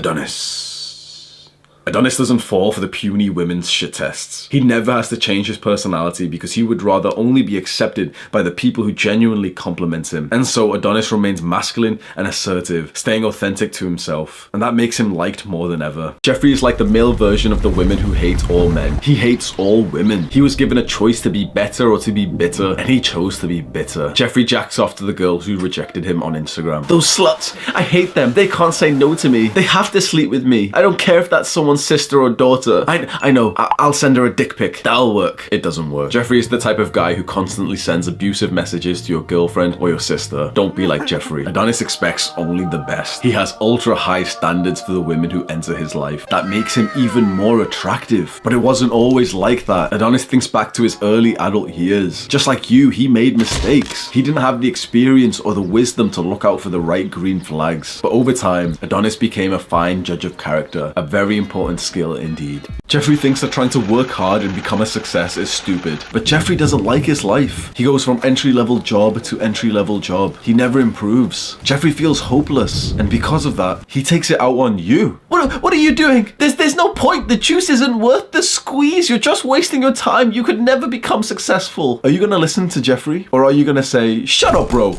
Adonis doesn't fall for the puny women's shit tests. He never has to change his personality because he would rather only be accepted by the people who genuinely compliment him. And so Adonis remains masculine and assertive, staying authentic to himself. And that makes him liked more than ever. Jeffrey is like the male version of the women who hate all men. He hates all women. He was given a choice to be better or to be bitter, and he chose to be bitter. Jeffrey jacks off to the girls who rejected him on Instagram. Those sluts, I hate them. They can't say no to me. They have to sleep with me. I don't care if that's someone's sister or daughter. I know. I'll send her a dick pic. That'll work. It doesn't work. Jeffrey is the type of guy who constantly sends abusive messages to your girlfriend or your sister. Don't be like Jeffrey. Adonis expects only the best. He has ultra high standards for the women who enter his life. That makes him even more attractive. But it wasn't always like that. Adonis thinks back to his early adult years. Just like you, he made mistakes. He didn't have the experience or the wisdom to look out for the right green flags. But over time, Adonis became a fine judge of character, a very important skill indeed. Jeffrey thinks that trying to work hard and become a success is stupid, but Jeffrey doesn't like his life. He goes from entry-level job to entry-level job. He never improves. Jeffrey feels hopeless, and because of that, he takes it out on you. What are you doing? There's no point. The juice isn't worth the squeeze. You're just wasting your time. You could never become successful. Are you gonna listen to Jeffrey, or are you gonna say, shut up, bro?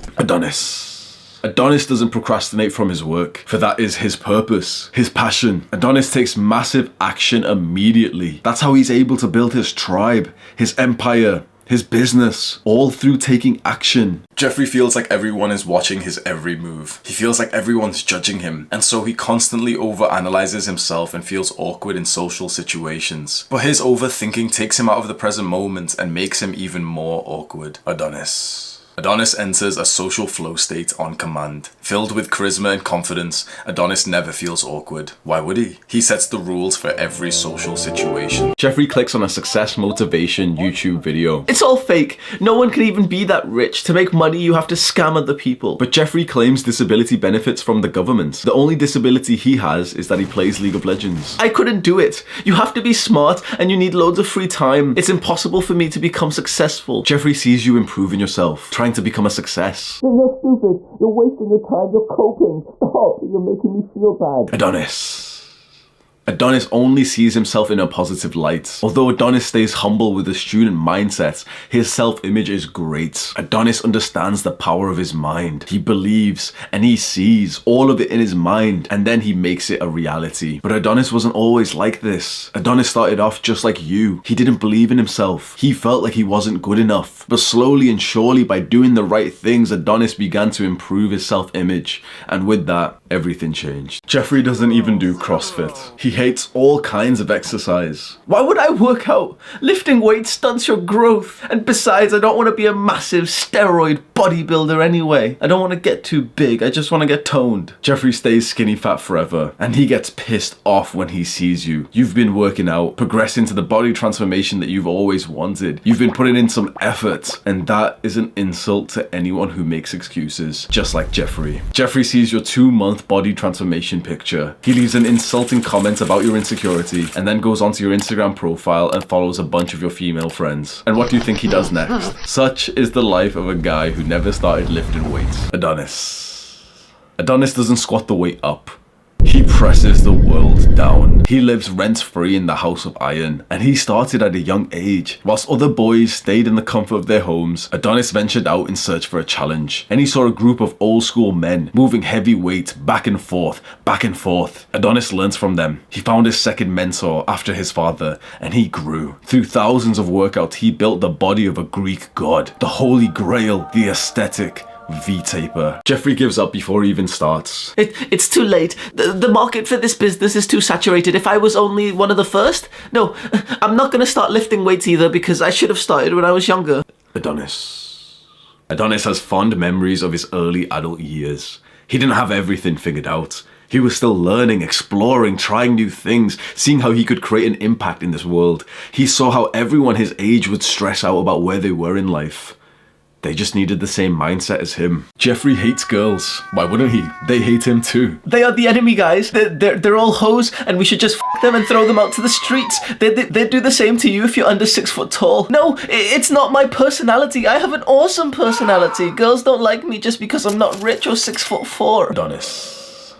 Adonis doesn't procrastinate from his work, for that is his purpose, his passion. Adonis takes massive action immediately. That's how he's able to build his tribe, his empire, his business, all through taking action. Jeffrey feels like everyone is watching his every move. He feels like everyone's judging him, and so he constantly overanalyzes himself and feels awkward in social situations. But his overthinking takes him out of the present moment and makes him even more awkward. Adonis enters a social flow state on command. Filled with charisma and confidence, Adonis never feels awkward. Why would he? He sets the rules for every social situation. Jeffrey clicks on a success motivation YouTube video. It's all fake. No one can even be that rich. To make money, you have to scam other people. But Jeffrey claims disability benefits from the government. The only disability he has is that he plays League of Legends. I couldn't do it. You have to be smart and you need loads of free time. It's impossible for me to become successful. Jeffrey sees you improving yourself, trying to become a success. You're stupid. You're wasting your time. You're coping. Stop. You're making me feel bad. Adonis only sees himself in a positive light. Although Adonis stays humble with a student mindset, his self-image is great. Adonis understands the power of his mind. He believes and he sees all of it in his mind, and then he makes it a reality. But Adonis wasn't always like this. Adonis started off just like you. He didn't believe in himself. He felt like he wasn't good enough. But slowly and surely, by doing the right things, Adonis began to improve his self-image. And with that, everything changed. Jeffrey doesn't even do CrossFit. He hates all kinds of exercise. Why would I work out? Lifting weights stunts your growth. And besides, I don't want to be a massive steroid bodybuilder anyway. I don't want to get too big. I just want to get toned. Jeffrey stays skinny fat forever, and he gets pissed off when he sees you. You've been working out, progressing to the body transformation that you've always wanted. You've been putting in some effort, and that is an insult to anyone who makes excuses, just like Jeffrey. Jeffrey sees your 2-month body transformation picture. He leaves an insulting comment about your insecurity, and then goes onto your Instagram profile and follows a bunch of your female friends. And what do you think he does next? Such is the life of a guy who never started lifting weights. Adonis doesn't squat the weight up. He presses the world down. He lives rent-free in the House of Iron, and he started at a young age. Whilst other boys stayed in the comfort of their homes, Adonis ventured out in search for a challenge, and he saw a group of old-school men moving heavy weights back and forth. Adonis learnt from them. He found his second mentor after his father, and he grew. Through thousands of workouts, he built the body of a Greek god, the Holy Grail, the aesthetic V-taper. Jeffrey gives up before he even starts. It's too late. The market for this business is too saturated. If I was only one of the first, no, I'm not going to start lifting weights either because I should have started when I was younger. Adonis has fond memories of his early adult years. He didn't have everything figured out. He was still learning, exploring, trying new things, seeing how he could create an impact in this world. He saw how everyone his age would stress out about where they were in life. They just needed the same mindset as him. Jeffrey hates girls. Why wouldn't he? They hate him too. They are the enemy, guys. They're all hoes, and we should just f them and throw them out to the streets. They'd do the same to you if you're under 6 foot tall. No, it's not my personality. I have an awesome personality. Girls don't like me just because I'm not rich or 6'4".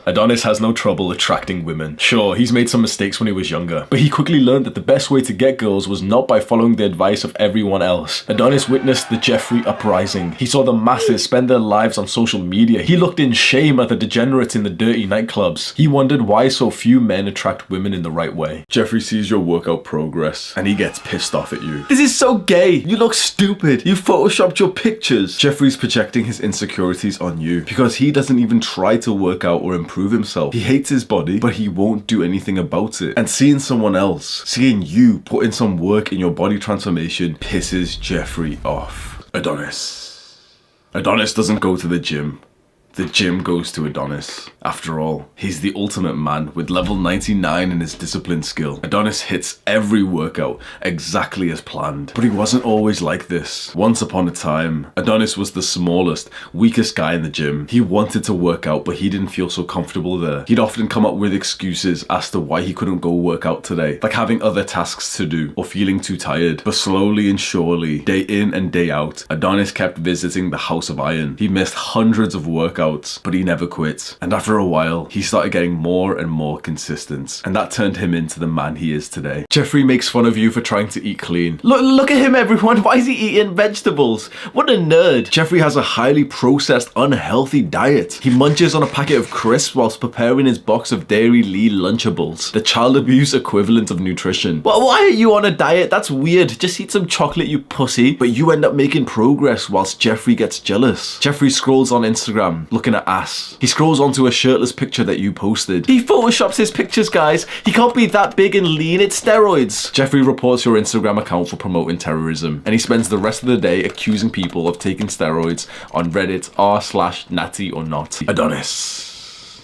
Adonis has no trouble attracting women. Sure, he's made some mistakes when he was younger, but he quickly learned that the best way to get girls was not by following the advice of everyone else. Adonis witnessed the Jeffrey uprising. He saw the masses spend their lives on social media. He looked in shame at the degenerates in the dirty nightclubs. He wondered why so few men attract women in the right way. Jeffrey sees your workout progress and he gets pissed off at you. This is so gay. You look stupid. You photoshopped your pictures. Jeffrey's projecting his insecurities on you because he doesn't even try to work out or improve himself. He hates his body, but he won't do anything about it. And seeing someone else, seeing you put in some work in your body transformation pisses Jeffrey off. Adonis doesn't go to the gym. The gym goes to Adonis. After all, he's the ultimate man with level 99 in his discipline skill. Adonis hits every workout exactly as planned. But he wasn't always like this. Once upon a time, Adonis was the smallest, weakest guy in the gym. He wanted to work out, but he didn't feel so comfortable there. He'd often come up with excuses as to why he couldn't go work out today, like having other tasks to do or feeling too tired. But slowly and surely, day in and day out, Adonis kept visiting the House of Iron. He missed hundreds of workouts, but he never quit. And after a while, he started getting more and more consistent. And that turned him into the man he is today. Jeffrey makes fun of you for trying to eat clean. Look at him, everyone. Why is he eating vegetables? What a nerd. Jeffrey has a highly processed, unhealthy diet. He munches on a packet of crisps whilst preparing his box of Dairy Lee Lunchables, the child abuse equivalent of nutrition. Well, why are you on a diet? That's weird. Just eat some chocolate, you pussy. But you end up making progress whilst Jeffrey gets jealous. Jeffrey scrolls on Instagram, looking at ass. He scrolls onto a shirtless picture that you posted. He photoshops his pictures, guys. He can't be that big and lean. It's steroids. Jeffrey reports your Instagram account for promoting terrorism, and he spends the rest of the day accusing people of taking steroids on Reddit r/natty or not. Adonis.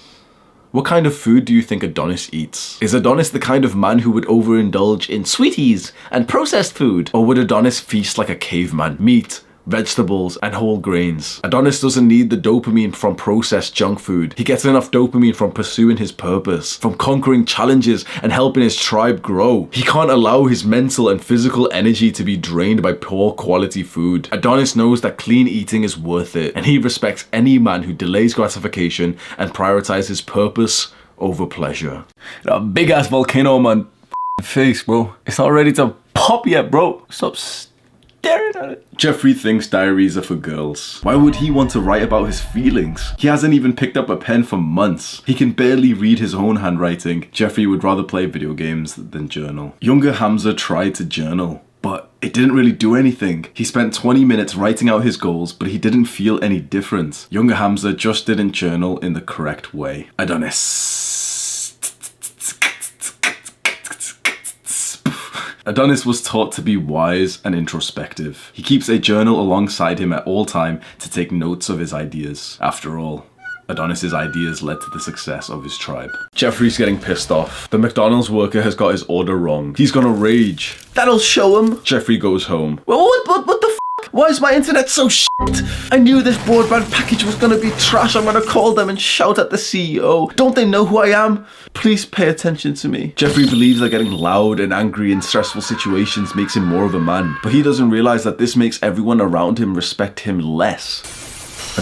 What kind of food do you think Adonis eats? Is Adonis the kind of man who would overindulge in sweeties and processed food? Or would Adonis feast like a caveman? Meat, vegetables, and whole grains. Adonis doesn't need the dopamine from processed junk food. He gets enough dopamine from pursuing his purpose, from conquering challenges and helping his tribe grow. He can't allow his mental and physical energy to be drained by poor quality food. Adonis knows that clean eating is worth it, and he respects any man who delays gratification and prioritizes purpose over pleasure. That big ass volcano on my face, bro. It's not ready to pop yet, bro. Stop staring at it. Jeffrey thinks diaries are for girls. Why would he want to write about his feelings? He hasn't even picked up a pen for months. He can barely read his own handwriting. Jeffrey would rather play video games than journal. Younger Hamza tried to journal, but it didn't really do anything. He spent 20 minutes writing out his goals, but he didn't feel any different. Younger Hamza just didn't journal in the correct way. Adonis. Adonis was taught to be wise and introspective. He keeps a journal alongside him at all time to take notes of his ideas. After all, Adonis's ideas led to the success of his tribe. Jeffrey's getting pissed off. The McDonald's worker has got his order wrong. He's gonna rage. That'll show him. Jeffrey goes home. Well, what the f***? Why is my internet so shit? I knew this broadband package was gonna be trash. I'm gonna call them and shout at the CEO. Don't they know who I am? Please pay attention to me. Jeffrey believes that getting loud and angry in stressful situations makes him more of a man, but he doesn't realize that this makes everyone around him respect him less.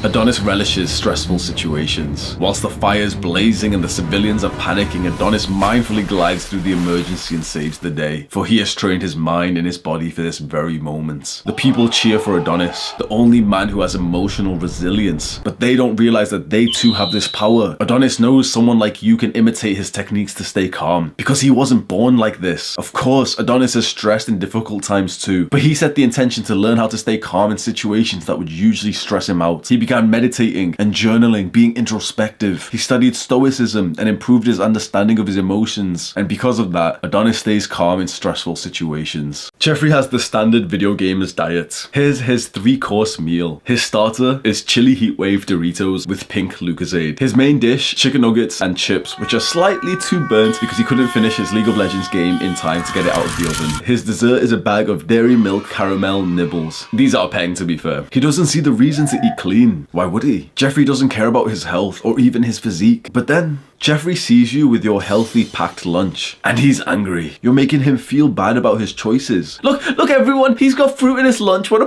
Adonis relishes stressful situations. Whilst the fire's blazing and the civilians are panicking, Adonis mindfully glides through the emergency and saves the day. For he has trained his mind and his body for this very moment. The people cheer for Adonis, the only man who has emotional resilience. But they don't realize that they too have this power. Adonis knows someone like you can imitate his techniques to stay calm, because he wasn't born like this. Of course, Adonis is stressed in difficult times too, but he set the intention to learn how to stay calm in situations that would usually stress him out. He began meditating and journaling, being introspective. He studied stoicism and improved his understanding of his emotions. And because of that, Adonis stays calm in stressful situations. Jeffrey has the standard video gamer's diet. Here's his 3-course meal. His starter is chili heatwave Doritos with pink Lucozade. His main dish, chicken nuggets and chips, which are slightly too burnt because he couldn't finish his League of Legends game in time to get it out of the oven. His dessert is a bag of dairy milk caramel nibbles. These are peng, to be fair. He doesn't see the reason to eat clean. Why would he? Jeffrey doesn't care about his health or even his physique. But then Jeffrey sees you with your healthy packed lunch and he's angry. You're making him feel bad about his choices. Look everyone, he's got fruit in his lunch. Why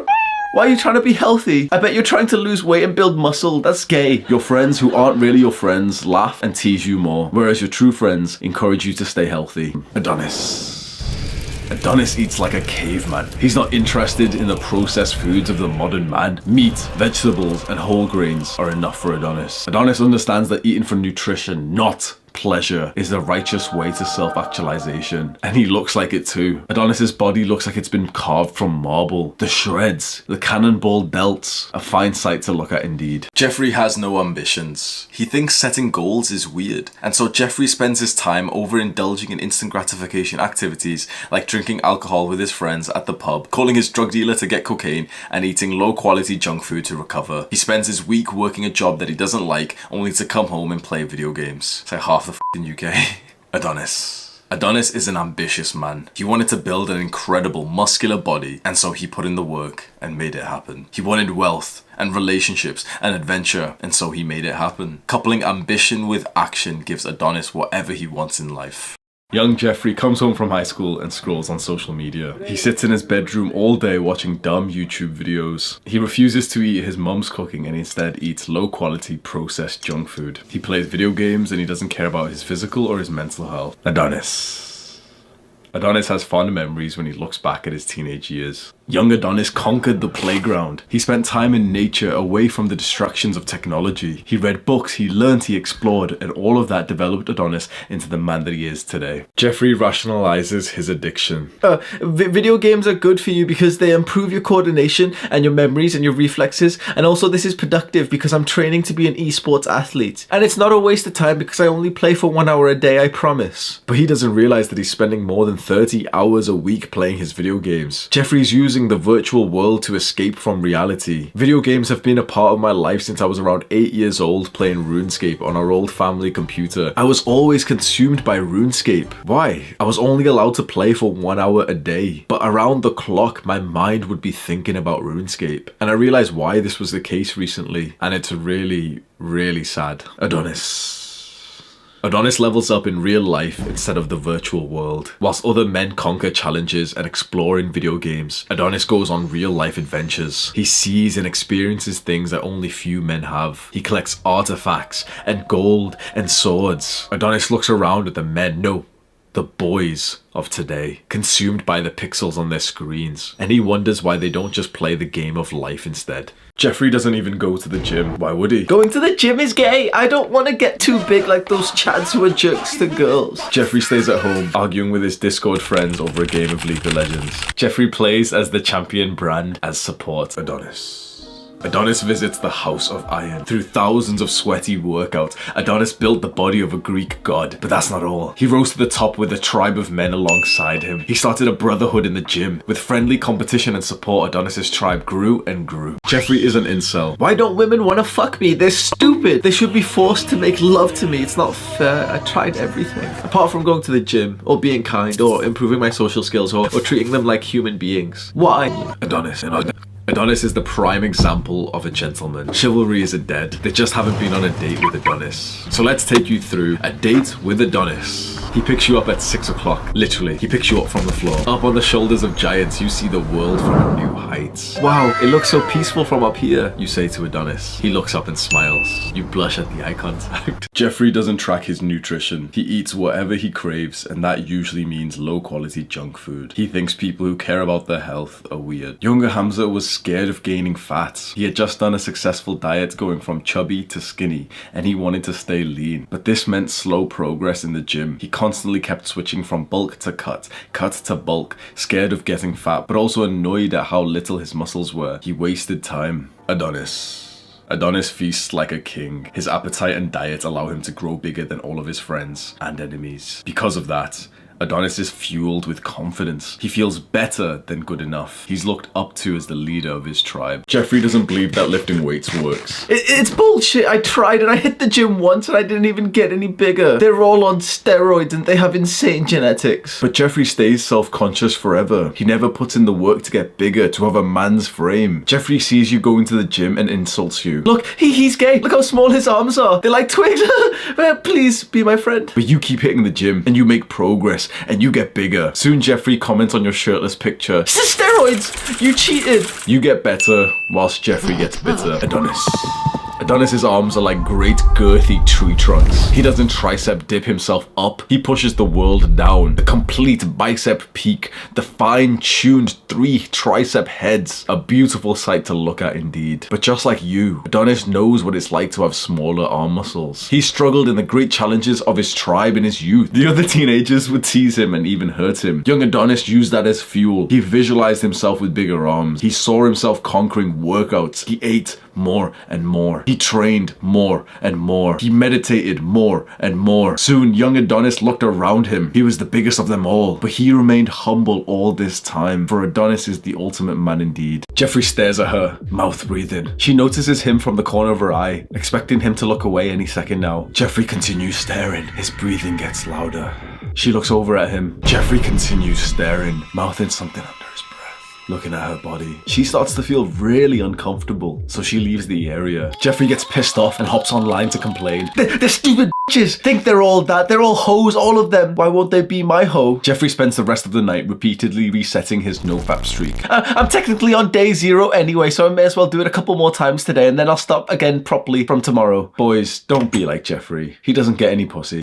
are you trying to be healthy? I bet you're trying to lose weight and build muscle. That's gay. Your friends who aren't really your friends laugh and tease you more, whereas your true friends encourage you to stay healthy. Adonis eats like a caveman. He's not interested in the processed foods of the modern man. Meat, vegetables, and whole grains are enough for Adonis. Adonis understands that eating for nutrition, not pleasure, is the righteous way to self-actualization. And he looks like it too. Adonis's body looks like it's been carved from marble. The shreds, the cannonball delts, a fine sight to look at indeed. Jeffrey has no ambitions. He thinks setting goals is weird, and so Jeffrey spends his time overindulging in instant gratification activities like drinking alcohol with his friends at the pub, calling his drug dealer to get cocaine, and eating low-quality junk food to recover. He spends his week working a job that he doesn't like, only to come home and play video games. It's like half the f***ing UK. Adonis is an ambitious man. He wanted to build an incredible muscular body, and so he put in the work and made it happen. He wanted wealth and relationships and adventure, and so he made it happen. Coupling ambition with action gives Adonis whatever he wants in life. Young Jeffrey comes home from high school and scrolls on social media. He sits in his bedroom all day watching dumb YouTube videos. He refuses to eat his mum's cooking and instead eats low-quality processed junk food. He plays video games and he doesn't care about his physical or his mental health. Adonis has fond memories when he looks back at his teenage years. Young Adonis conquered the playground. He spent time in nature away from the distractions of technology. He read books, he learned, he explored, and all of that developed Adonis into the man that he is today. Jeffrey rationalizes his addiction. Video games are good for you because they improve your coordination and your memories and your reflexes, and also this is productive because I'm training to be an esports athlete. And it's not a waste of time because I only play for 1 hour a day, I promise. But he doesn't realize that he's spending more than 30 hours a week playing his video games. Jeffrey's using the virtual world to escape from reality. Video games have been a part of my life since I was around 8 years old playing RuneScape on our old family computer. I was always consumed by RuneScape. Why? I was only allowed to play for 1 hour a day, but around the clock my mind would be thinking about RuneScape. And I realized why this was the case recently, and it's really, really sad. Adonis levels up in real life instead of the virtual world. Whilst other men conquer challenges and explore in video games, Adonis goes on real life adventures. He sees and experiences things that only few men have. He collects artifacts and gold and swords. Adonis looks around at the men, no, the boys of today, consumed by the pixels on their screens, and he wonders why they don't just play the game of life instead. Jeffrey doesn't even go to the gym. Why would he? Going to the gym is gay. I don't want to get too big like those chads who are jerks to girls. Jeffrey stays at home, arguing with his Discord friends over a game of League of Legends. Jeffrey plays as the champion brand as support Adonis. Adonis visits the House of Iron. Through thousands of sweaty workouts, Adonis built the body of a Greek god. But that's not all. He rose to the top with a tribe of men alongside him. He started a brotherhood in the gym. With friendly competition and support, Adonis's tribe grew and grew. Jeffrey is an incel. Why don't women want to fuck me? They're stupid. They should be forced to make love to me. It's not fair. I tried everything. Apart from going to the gym, or being kind, or improving my social skills, or treating them like human beings. Why? Adonis is the prime example of a gentleman. Chivalry isn't dead. They just haven't been on a date with Adonis. So let's take you through a date with Adonis. He picks you up at 6 o'clock. Literally, he picks you up from the floor. Up on the shoulders of giants, you see the world from new heights. Wow, it looks so peaceful from up here. You say to Adonis. He looks up and smiles. You blush at the eye contact. Jeffrey doesn't track his nutrition. He eats whatever he craves, and that usually means low-quality junk food. He thinks people who care about their health are weird. Younger Hamza was scared of gaining fat. He had just done a successful diet going from chubby to skinny, and he wanted to stay lean. But this meant slow progress in the gym. He constantly kept switching from bulk to cut to bulk, scared of getting fat, but also annoyed at how little his muscles were. He wasted time. Adonis feasts like a king. His appetite and diet allow him to grow bigger than all of his friends and enemies. Because of that, Adonis is fueled with confidence. He feels better than good enough. He's looked up to as the leader of his tribe. Jeffrey doesn't believe that lifting weights works. It's bullshit. I tried and I hit the gym once and I didn't even get any bigger. They're all on steroids and they have insane genetics. But Jeffrey stays self-conscious forever. He never puts in the work to get bigger, to have a man's frame. Jeffrey sees you going to the gym and insults you. Look, he's gay. Look how small his arms are. They're like twigs. Please be my friend. But you keep hitting the gym and you make progress and you get bigger. Soon Jeffrey comments on your shirtless picture. It's the steroids. You cheated. You get better whilst Jeffrey gets bitter. Adonis's arms are like great girthy tree trunks. He doesn't tricep dip himself up. He pushes the world down. The complete bicep peak. The fine-tuned 3 tricep heads. A beautiful sight to look at indeed. But just like you, Adonis knows what it's like to have smaller arm muscles. He struggled in the great challenges of his tribe in his youth. The other teenagers would tease him and even hurt him. Young Adonis used that as fuel. He visualized himself with bigger arms. He saw himself conquering workouts. He ate more and more. He trained more and more. He meditated more and more. Soon, young Adonis looked around him. He was the biggest of them all, but he remained humble all this time, for Adonis is the ultimate man indeed. Jeffrey stares at her, mouth breathing. She notices him from the corner of her eye, expecting him to look away any second now. Jeffrey continues staring. His breathing gets louder. She looks over at him. Jeffrey continues staring, mouthing something under his breath. Looking at her body, she starts to feel really uncomfortable, so she leaves the area. Jeffrey gets pissed off and hops online to complain. They're stupid bitches. Think they're all that. They're all hoes, all of them. Why won't they be my hoe? Jeffrey spends the rest of the night repeatedly resetting his nofap streak. I'm technically on day 0 anyway, so I may as well do it a couple more times today and then I'll stop again properly from tomorrow. Boys, don't be like Jeffrey. He doesn't get any pussy.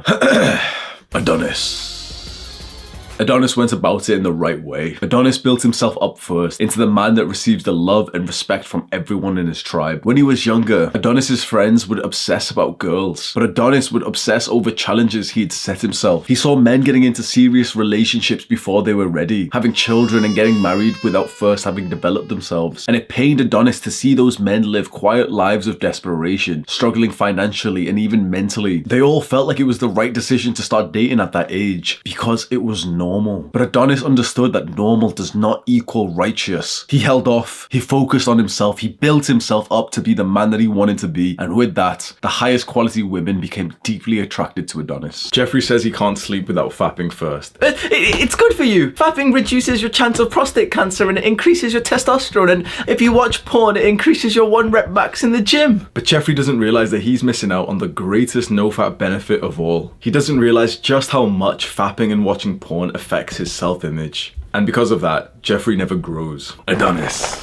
Adonis went about it in the right way. Adonis built himself up first into the man that receives the love and respect from everyone in his tribe. When he was younger, Adonis's friends would obsess about girls, but Adonis would obsess over challenges he had set himself. He saw men getting into serious relationships before they were ready, having children and getting married without first having developed themselves. And it pained Adonis to see those men live quiet lives of desperation, struggling financially and even mentally. They all felt like it was the right decision to start dating at that age, because it was normal. But Adonis understood that normal does not equal righteous. He held off, he focused on himself, he built himself up to be the man that he wanted to be, and with that, the highest quality women became deeply attracted to Adonis. Jeffrey says he can't sleep without fapping first. It's good for you. Fapping reduces your chance of prostate cancer and it increases your testosterone, and if you watch porn, it increases your 1 rep max in the gym. But Jeffrey doesn't realize that he's missing out on the greatest no-fap benefit of all. He doesn't realize just how much fapping and watching porn affects his self-image. And because of that, Jeffrey never grows. Adonis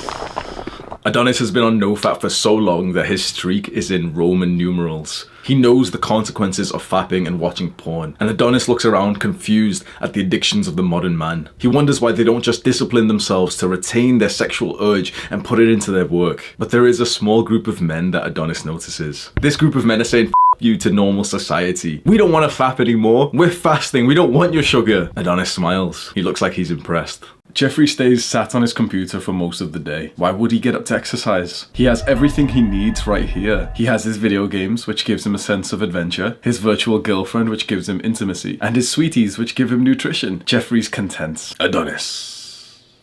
has been on nofap for so long that his streak is in Roman numerals. He knows the consequences of fapping and watching porn, and Adonis looks around confused at the addictions of the modern man. He wonders why they don't just discipline themselves to retain their sexual urge and put it into their work. But there is a small group of men that Adonis notices. This group of men are saying, you to normal society. We don't want to fap anymore. We're fasting. We don't want your sugar. Adonis smiles. He looks like he's impressed. Jeffrey stays sat on his computer for most of the day. Why would he get up to exercise? He has everything he needs right here. He has his video games, which gives him a sense of adventure, his virtual girlfriend, which gives him intimacy, and his sweeties, which give him nutrition. Jeffrey's content.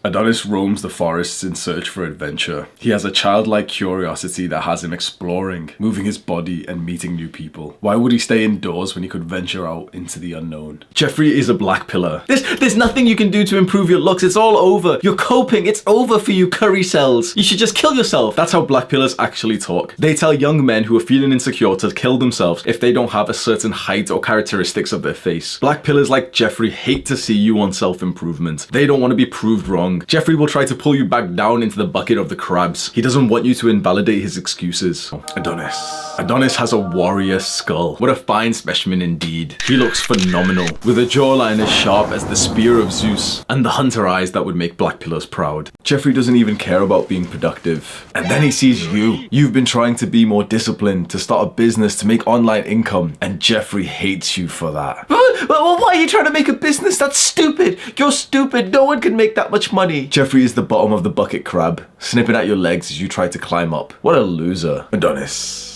Adonis roams the forests in search for adventure. He has a childlike curiosity that has him exploring, moving his body and meeting new people. Why would he stay indoors when he could venture out into the unknown? Jeffrey is a black pillar. There's nothing you can do to improve your looks. It's all over. You're coping. It's over for you curry cells. You should just kill yourself. That's how black pillars actually talk. They tell young men who are feeling insecure to kill themselves if they don't have a certain height or characteristics of their face. Black pillars like Jeffrey hate to see you on self-improvement. They don't want to be proved wrong. Jeffrey will try to pull you back down into the bucket of the crabs. He doesn't want you to invalidate his excuses. Adonis has a warrior skull. What a fine specimen indeed. He looks phenomenal, with a jawline as sharp as the spear of Zeus, and the hunter eyes that would make black pillars proud. Jeffrey doesn't even care about being productive. And then he sees you. You've been trying to be more disciplined, to start a business, to make online income, and Jeffrey hates you for that. Well, why are you trying to make a business? That's stupid. You're stupid. No one can make that much money. money. Jeffrey is the bottom of the bucket crab, snipping at your legs as you try to climb up. What a loser. Adonis.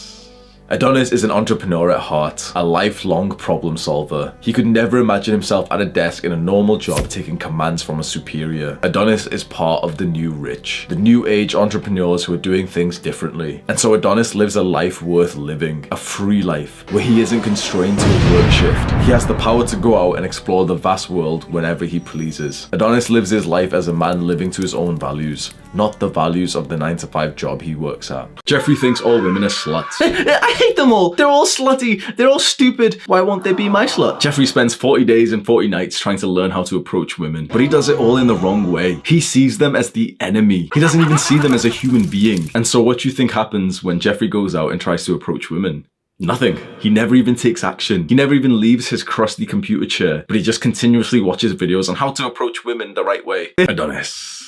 Adonis is an entrepreneur at heart, a lifelong problem solver. He could never imagine himself at a desk in a normal job taking commands from a superior. Adonis is part of the new rich, the new age entrepreneurs who are doing things differently. And so Adonis lives a life worth living, a free life, where he isn't constrained to a work shift. He has the power to go out and explore the vast world whenever he pleases. Adonis lives his life as a man living to his own values, not the values of the 9-to-5 job he works at. Jeffrey thinks all women are sluts. I hate them all. They're all slutty. They're all stupid. Why won't they be my slut? Jeffrey spends 40 days and 40 nights trying to learn how to approach women, but he does it all in the wrong way. He sees them as the enemy. He doesn't even see them as a human being. And so what do you think happens when Jeffrey goes out and tries to approach women? Nothing. He never even takes action. He never even leaves his crusty computer chair, but he just continuously watches videos on how to approach women the right way. Adonis.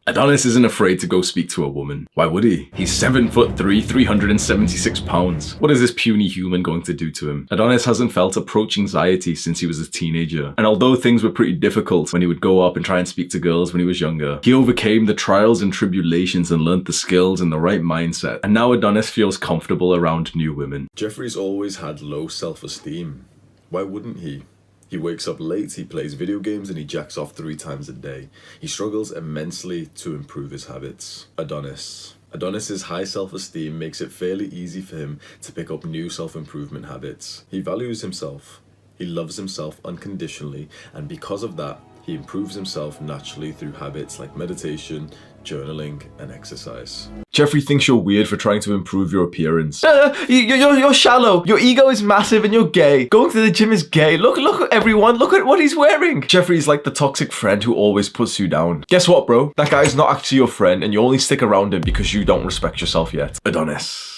Adonis isn't afraid to go speak to a woman. Why would he? He's 7'3", 376 pounds. What is this puny human going to do to him? Adonis hasn't felt approach anxiety since he was a teenager. And although things were pretty difficult when he would go up and try and speak to girls when he was younger, he overcame the trials and tribulations and learnt the skills and the right mindset. And now Adonis feels comfortable around new women. Jeffrey's always had low self-esteem. Why wouldn't he? He wakes up late, he plays video games, and he jacks off 3 times a day. He struggles immensely to improve his habits. Adonis. Adonis's high self-esteem makes it fairly easy for him to pick up new self-improvement habits. He values himself. He loves himself unconditionally, and because of that, he improves himself naturally through habits like meditation, journaling, and exercise. Jeffrey thinks you're weird for trying to improve your appearance. You're shallow. Your ego is massive and you're gay. Going to the gym is gay. Look at everyone. Look at what he's wearing. Jeffrey's like the toxic friend who always puts you down. Guess what, bro? That guy's not actually your friend and you only stick around him because you don't respect yourself yet. Adonis.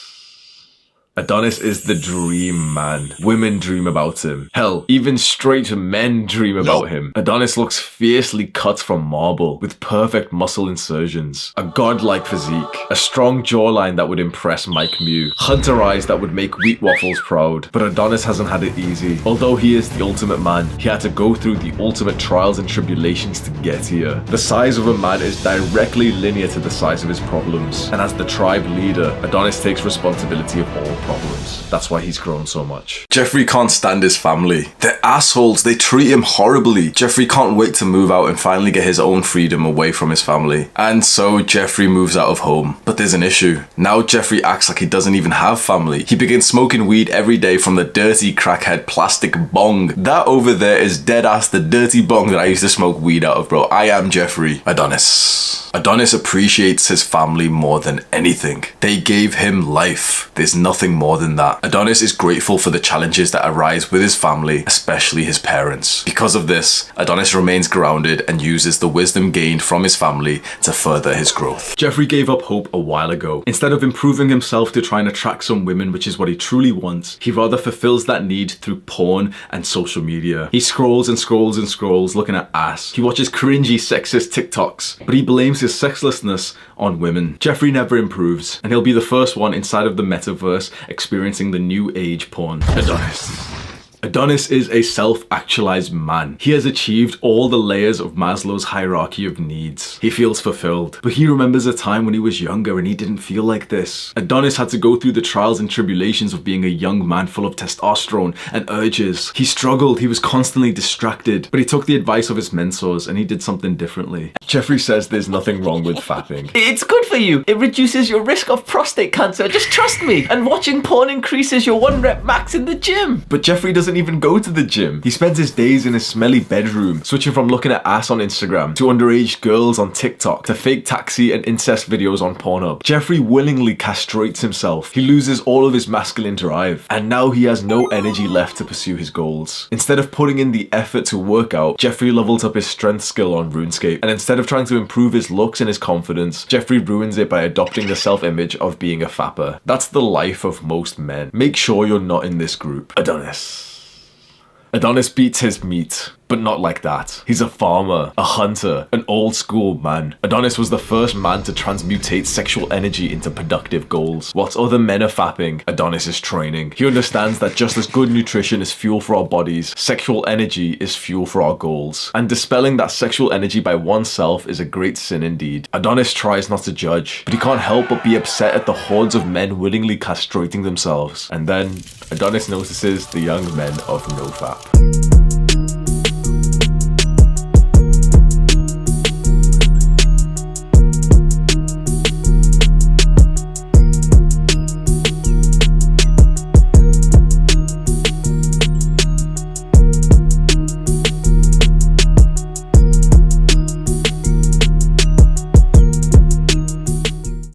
Adonis is the dream man. Women dream about him. Hell, even straight men dream about him. Adonis looks fiercely cut from marble, with perfect muscle insertions, a godlike physique, a strong jawline that would impress Mike Mew, hunter eyes that would make wheat waffles proud. But Adonis hasn't had it easy. Although he is the ultimate man, he had to go through the ultimate trials and tribulations to get here. The size of a man is directly linear to the size of his problems. And as the tribe leader, Adonis takes responsibility of all problems. That's why he's grown so much. Jeffrey can't stand his family. They're assholes. They treat him horribly. Jeffrey can't wait to move out and finally get his own freedom away from his family. And so Jeffrey moves out of home. But there's an issue. Now Jeffrey acts like he doesn't even have family. He begins smoking weed every day from the dirty crackhead plastic bong. That over there is dead ass the dirty bong that I used to smoke weed out of, bro. I am Jeffrey. Adonis. Adonis appreciates his family more than anything. They gave him life. There's nothing more than that. Adonis is grateful for the challenges that arise with his family, especially his parents. Because of this, Adonis remains grounded and uses the wisdom gained from his family to further his growth. Jeffrey gave up hope a while ago. Instead of improving himself to try and attract some women, which is what he truly wants, he rather fulfills that need through porn and social media. He scrolls and scrolls and scrolls looking at ass. He watches cringy sexist TikToks, but he blames his sexlessness on women. Jeffrey never improves, and he'll be the first one inside of the metaverse experiencing the new age porn. Adonis is a self-actualized man. He has achieved all the layers of Maslow's hierarchy of needs. He feels fulfilled, but he remembers a time when he was younger and he didn't feel like this. Adonis had to go through the trials and tribulations of being a young man full of testosterone and urges. He struggled, he was constantly distracted, but he took the advice of his mentors and he did something differently. Jeffrey says there's nothing wrong with fapping. It's good for you. It reduces your risk of prostate cancer. Just trust me. And watching porn increases your 1 rep max in the gym. But Jeffrey doesn't even go to the gym. He spends his days in his smelly bedroom, switching from looking at ass on Instagram to underage girls on TikTok to fake taxi and incest videos on Pornhub. Jeffrey willingly castrates himself. He loses all of his masculine drive, and now he has no energy left to pursue his goals. Instead of putting in the effort to work out, Jeffrey levels up his strength skill on RuneScape, and instead of trying to improve his looks and his confidence, Jeffrey ruins it by adopting the self-image of being a fapper. That's the life of most men. Make sure you're not in this group. Adonis beats his meat, but but not like that. He's a farmer, a hunter, an old school man. Adonis was the first man to transmutate sexual energy into productive goals. Whilst other men are fapping, Adonis is training. He understands that just as good nutrition is fuel for our bodies, sexual energy is fuel for our goals. And dispelling that sexual energy by oneself is a great sin indeed. Adonis tries not to judge, but he can't help but be upset at the hordes of men willingly castrating themselves. And then Adonis notices the young men of NoFap.